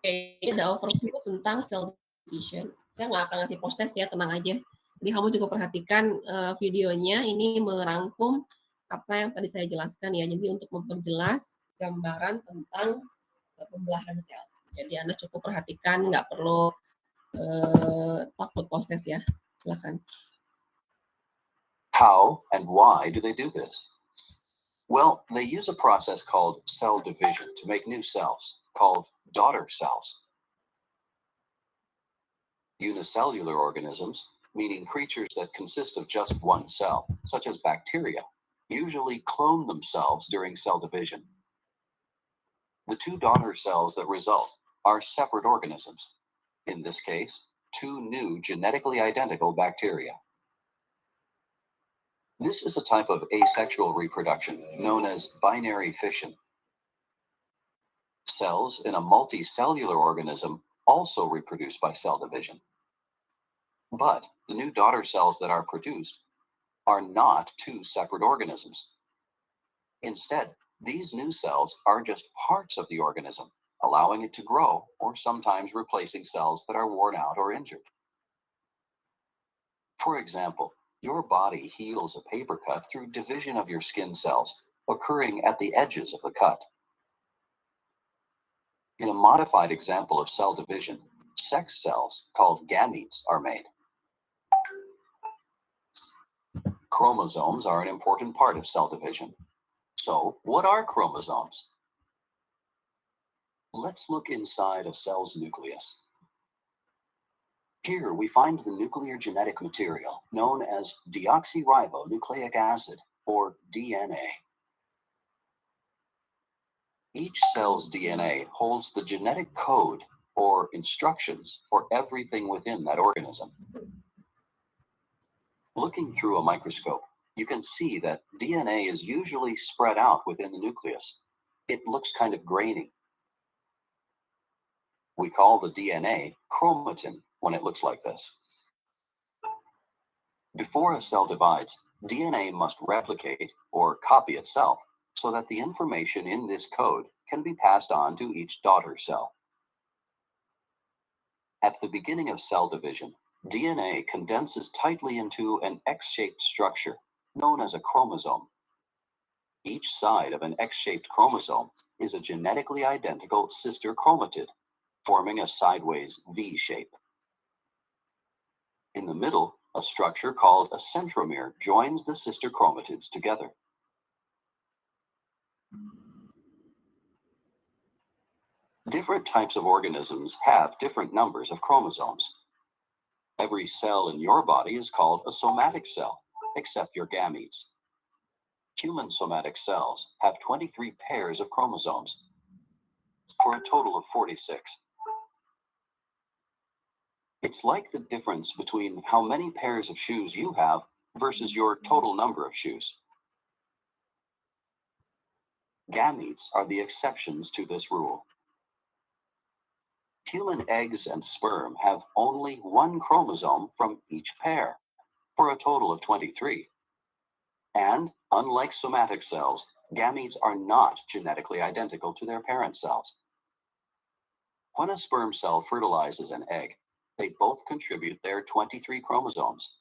Ini ada overview tentang cell division. Saya nggak akan ngasih post test, ya, tenang aja. Jadi kamu juga perhatikan videonya, ini merangkum apa yang tadi saya jelaskan, ya. Jadi untuk memperjelas gambaran tentang pembelahan sel. Jadi Anda cukup perhatikan, nggak perlu takut post test, ya. Silakan. How and why do they do this? Well, they use a process called cell division to make new cells, called daughter cells. Unicellular organisms, meaning creatures that consist of just one cell, such as bacteria, usually clone themselves during cell division. The two daughter cells that result are separate organisms. In this case, two new genetically identical bacteria. This is a type of asexual reproduction known as binary fission. Cells in a multicellular organism also reproduce by cell division. But the new daughter cells that are produced are not two separate organisms. Instead, these new cells are just parts of the organism, allowing it to grow or sometimes replacing cells that are worn out or injured. For example, your body heals a paper cut through division of your skin cells, occurring at the edges of the cut. In a modified example of cell division, sex cells, called gametes, are made. Chromosomes are an important part of cell division. So, what are chromosomes? Let's look inside a cell's nucleus. Here we find the nuclear genetic material known as deoxyribonucleic acid, or DNA. Each cell's DNA holds the genetic code or instructions for everything within that organism. Looking through a microscope, you can see that DNA is usually spread out within the nucleus. It looks kind of grainy. We call the DNA chromatin when it looks like this. Before a cell divides, DNA must replicate or copy itself so that the information in this code can be passed on to each daughter cell. At the beginning of cell division, DNA condenses tightly into an X-shaped structure known as a chromosome. Each side of an X-shaped chromosome is a genetically identical sister chromatid, forming a sideways V shape. In the middle, a structure called a centromere joins the sister chromatids together. Different types of organisms have different numbers of chromosomes. Every cell in your body is called a somatic cell, except your gametes. Human somatic cells have 23 pairs of chromosomes, for a total of 46. It's like the difference between how many pairs of shoes you have versus your total number of shoes. Gametes are the exceptions to this rule. Human eggs and sperm have only one chromosome from each pair, for a total of 23. And, unlike somatic cells, gametes are not genetically identical to their parent cells. When a sperm cell fertilizes an egg, they both contribute their 23 chromosomes.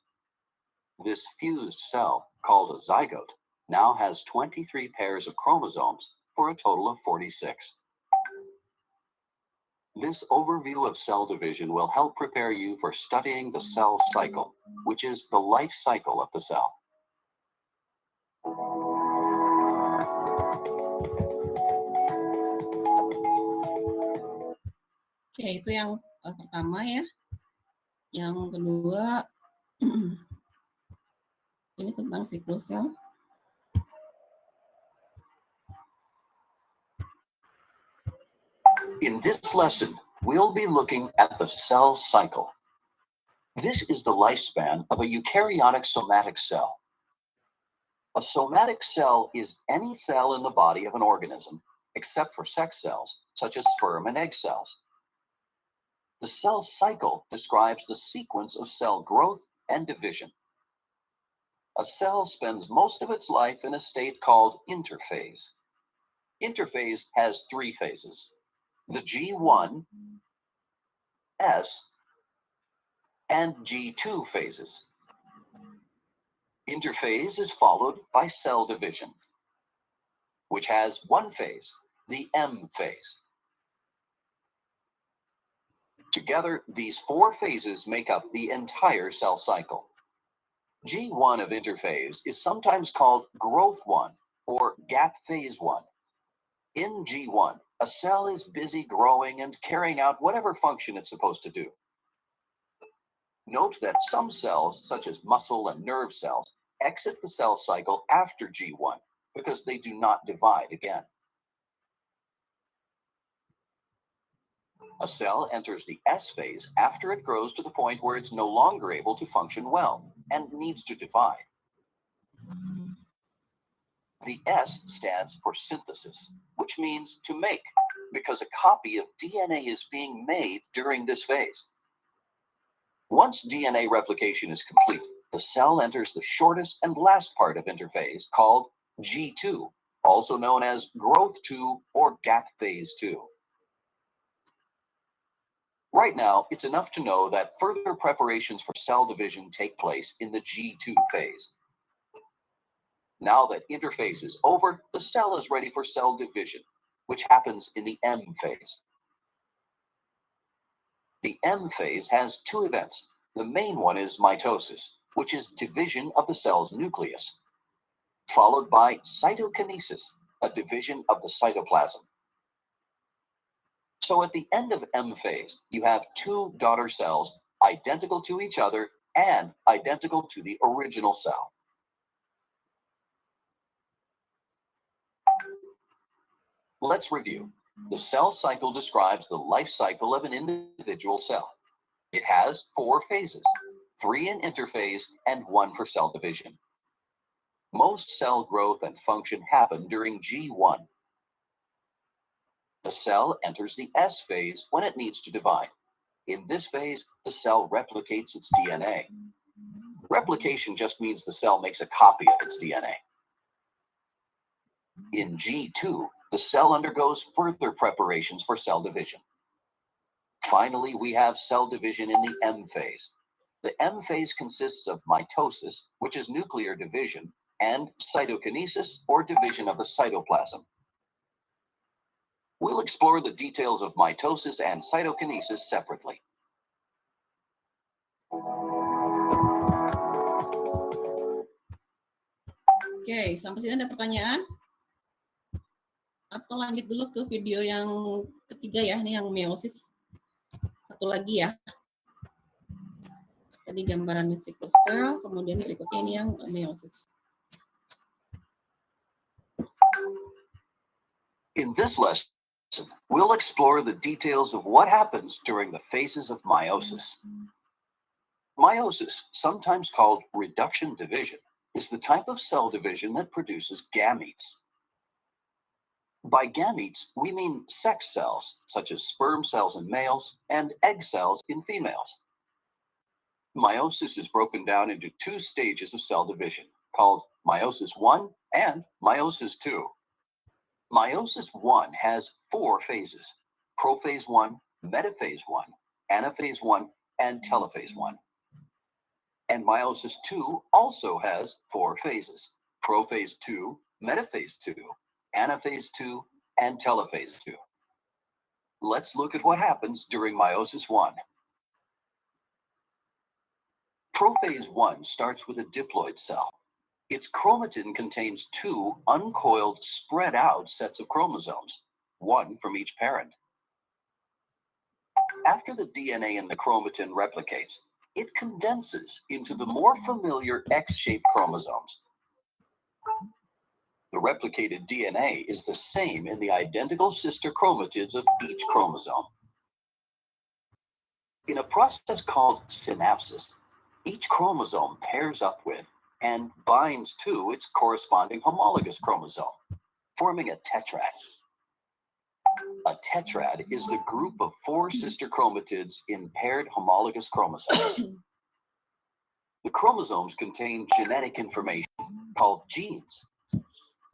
This fused cell, called a zygote, now has 23 pairs of chromosomes for a total of 46. This overview of cell division will help prepare you for studying the cell cycle, which is the life cycle of the cell. Oke, itu yang pertama ya. Yang kedua, ini tentang siklus sel. In this lesson, we'll be looking at the cell cycle. This is the lifespan of a eukaryotic somatic cell. A somatic cell is any cell in the body of an organism, except for sex cells, such as sperm and egg cells. The cell cycle describes the sequence of cell growth and division. A cell spends most of its life in a state called interphase. Interphase has 3 phases: the G1, S, and G2 phases. Interphase is followed by cell division, which has 1 phase, the M phase. Together, these 4 phases make up the entire cell cycle. G1 of interphase is sometimes called growth 1 or gap phase 1. In G1, a cell is busy growing and carrying out whatever function it's supposed to do. Note that some cells, such as muscle and nerve cells, exit the cell cycle after G1 because they do not divide again. A cell enters the S phase after it grows to the point where it's no longer able to function well and needs to divide. The S stands for synthesis, which means to make, because a copy of DNA is being made during this phase. Once DNA replication is complete, the cell enters the shortest and last part of interphase called G2, also known as growth 2 or gap phase 2. Right now, it's enough to know that further preparations for cell division take place in the G2 phase. Now that interphase is over, the cell is ready for cell division, which happens in the M phase. The M phase has two events. The main one is mitosis, which is division of the cell's nucleus, followed by cytokinesis, a division of the cytoplasm. So at the end of M phase, you have two daughter cells identical to each other and identical to the original cell. Let's review. The cell cycle describes the life cycle of an individual cell. It has 4 phases, 3 in interphase and 1 for cell division. Most cell growth and function happen during G1. The cell enters the S phase when it needs to divide. In this phase, the cell replicates its DNA. Replication just means the cell makes a copy of its DNA. In G2, the cell undergoes further preparations for cell division. Finally, we have cell division in the M phase. The M phase consists of mitosis, which is nuclear division, and cytokinesis, or division of the cytoplasm. We'll explore the details of mitosis and cytokinesis separately. Oke, sampai sini ada pertanyaan? Atau lanjut dulu ke video yang ketiga ya, ini yang meiosis. Satu lagi ya. Tadi gambaran sickle cell, kemudian berikutnya ini yang meiosis. In this lesson, we'll explore the details of what happens during the phases of meiosis. Meiosis, sometimes called reduction division, is the type of cell division that produces gametes. By gametes, we mean sex cells, such as sperm cells in males and egg cells in females. Meiosis is broken down into 2 stages of cell division, called meiosis 1 and meiosis 2. Meiosis 1 has 4 phases: prophase 1, metaphase 1, anaphase 1, and telophase 1. And meiosis 2 also has 4 phases: prophase 2, metaphase 2, anaphase 2, and telophase 2. Let's look at what happens during meiosis 1. Prophase 1 starts with a diploid cell. Its chromatin contains 2 uncoiled, spread out sets of chromosomes, 1 from each parent. After the DNA in the chromatin replicates, it condenses into the more familiar X-shaped chromosomes. The replicated DNA is the same in the identical sister chromatids of each chromosome. In a process called synapsis, each chromosome pairs up with and binds to its corresponding homologous chromosome, forming a tetrad. A tetrad is the group of 4 sister chromatids in paired homologous chromosomes. The chromosomes contain genetic information called genes.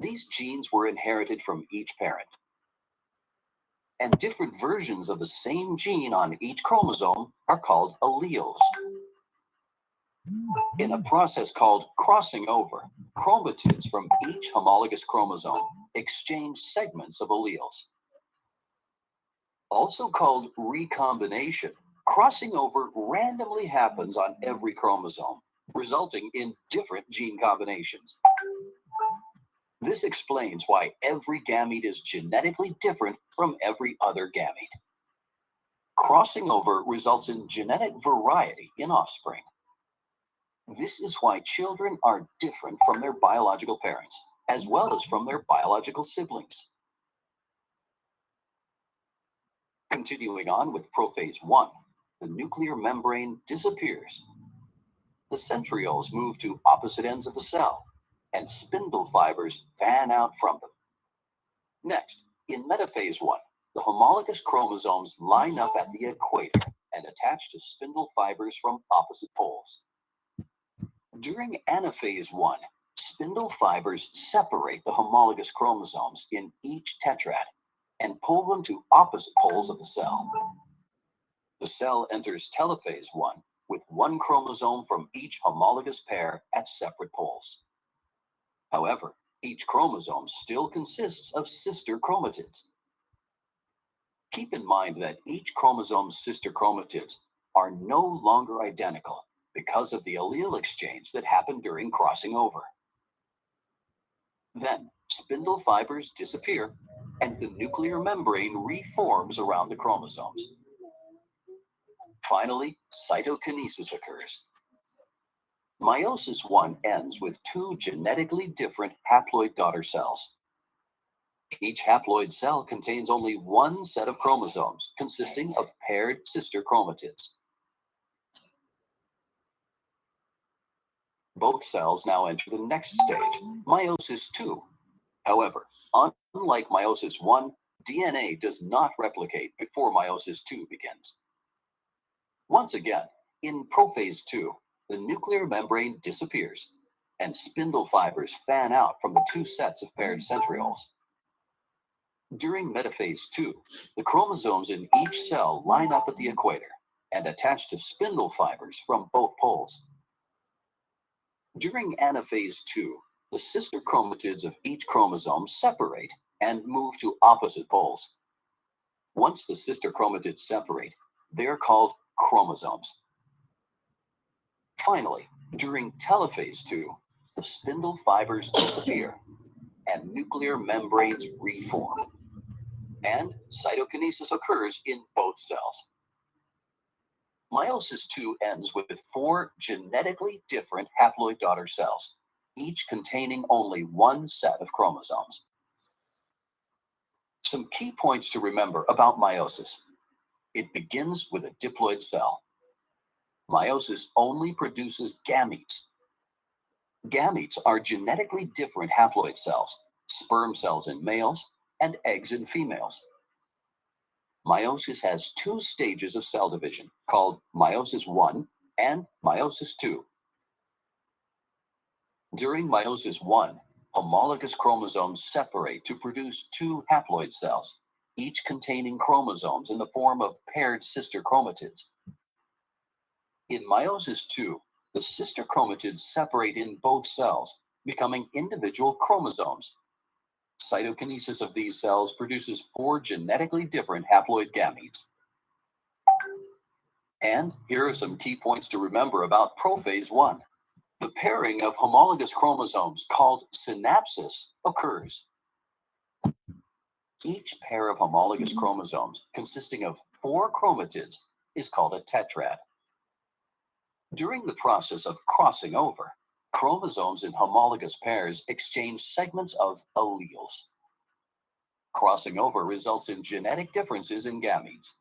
These genes were inherited from each parent. And different versions of the same gene on each chromosome are called alleles. In a process called crossing over, chromatids from each homologous chromosome exchange segments of alleles. Also called recombination, crossing over randomly happens on every chromosome, resulting in different gene combinations. This explains why every gamete is genetically different from every other gamete. Crossing over results in genetic variety in offspring. This is why children are different from their biological parents, as well as from their biological siblings. Continuing on with prophase 1, the nuclear membrane disappears. The centrioles move to opposite ends of the cell, and spindle fibers fan out from them. Next, in metaphase 1, the homologous chromosomes line up at the equator and attach to spindle fibers from opposite poles. During anaphase 1, spindle fibers separate the homologous chromosomes in each tetrad and pull them to opposite poles of the cell. The cell enters telophase 1 with one chromosome from each homologous pair at separate poles. However, each chromosome still consists of sister chromatids. Keep in mind that each chromosome's sister chromatids are no longer identical because of the allele exchange that happened during crossing over. Then, spindle fibers disappear and the nuclear membrane reforms around the chromosomes. Finally, cytokinesis occurs. Meiosis I ends with two genetically different haploid daughter cells. Each haploid cell contains only one set of chromosomes, consisting of paired sister chromatids. Both cells now enter the next stage, meiosis II. However, unlike meiosis I, DNA does not replicate before meiosis II begins. Once again, in prophase II, the nuclear membrane disappears, and spindle fibers fan out from the two sets of paired centrioles. During metaphase II, the chromosomes in each cell line up at the equator and attach to spindle fibers from both poles. During anaphase II, the sister chromatids of each chromosome separate and move to opposite poles. Once the sister chromatids separate, they're called chromosomes. Finally, during telophase II, the spindle fibers disappear and nuclear membranes reform. And cytokinesis occurs in both cells. Meiosis II ends with 4 genetically different haploid daughter cells, each containing only one set of chromosomes. Some key points to remember about meiosis. It begins with a diploid cell. Meiosis only produces gametes. Gametes are genetically different haploid cells, sperm cells in males and eggs in females. Meiosis has 2 stages of cell division, called meiosis I and meiosis II. During meiosis I, homologous chromosomes separate to produce 2 haploid cells, each containing chromosomes in the form of paired sister chromatids. In meiosis II, the sister chromatids separate in both cells, becoming individual chromosomes. Cytokinesis of these cells produces 4 genetically different haploid gametes. And here are some key points to remember about prophase I. The pairing of homologous chromosomes, called synapsis, occurs. Each pair of homologous chromosomes, consisting of 4 chromatids, is called a tetrad. During the process of crossing over, chromosomes in homologous pairs exchange segments of alleles. Crossing over results in genetic differences in gametes.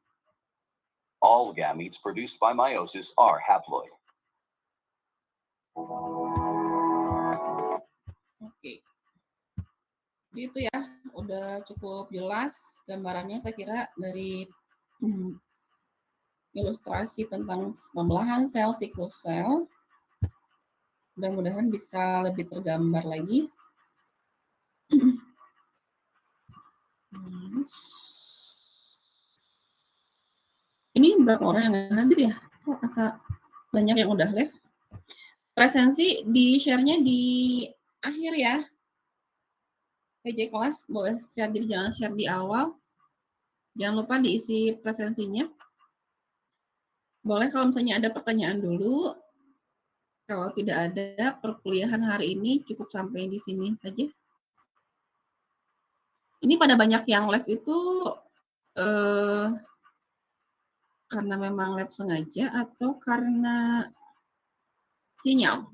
All gametes produced by meiosis are haploid. Oke. Jadi itu ya, udah cukup jelas gambarannya saya kira dari ilustrasi tentang pembelahan sel, siklus sel. Mudah-mudahan bisa lebih tergambar lagi. Ini berapa orang yang hadir ya? Kok rasa banyak yang udah live? Presensi di share-nya di akhir ya. PJ kelas boleh share, jadi jangan share di awal. Jangan lupa diisi presensinya. Boleh kalau misalnya ada pertanyaan dulu. Kalau tidak ada, perkuliahan hari ini cukup sampai di sini saja. Ini pada banyak yang live itu karena memang live sengaja atau karena sinyal?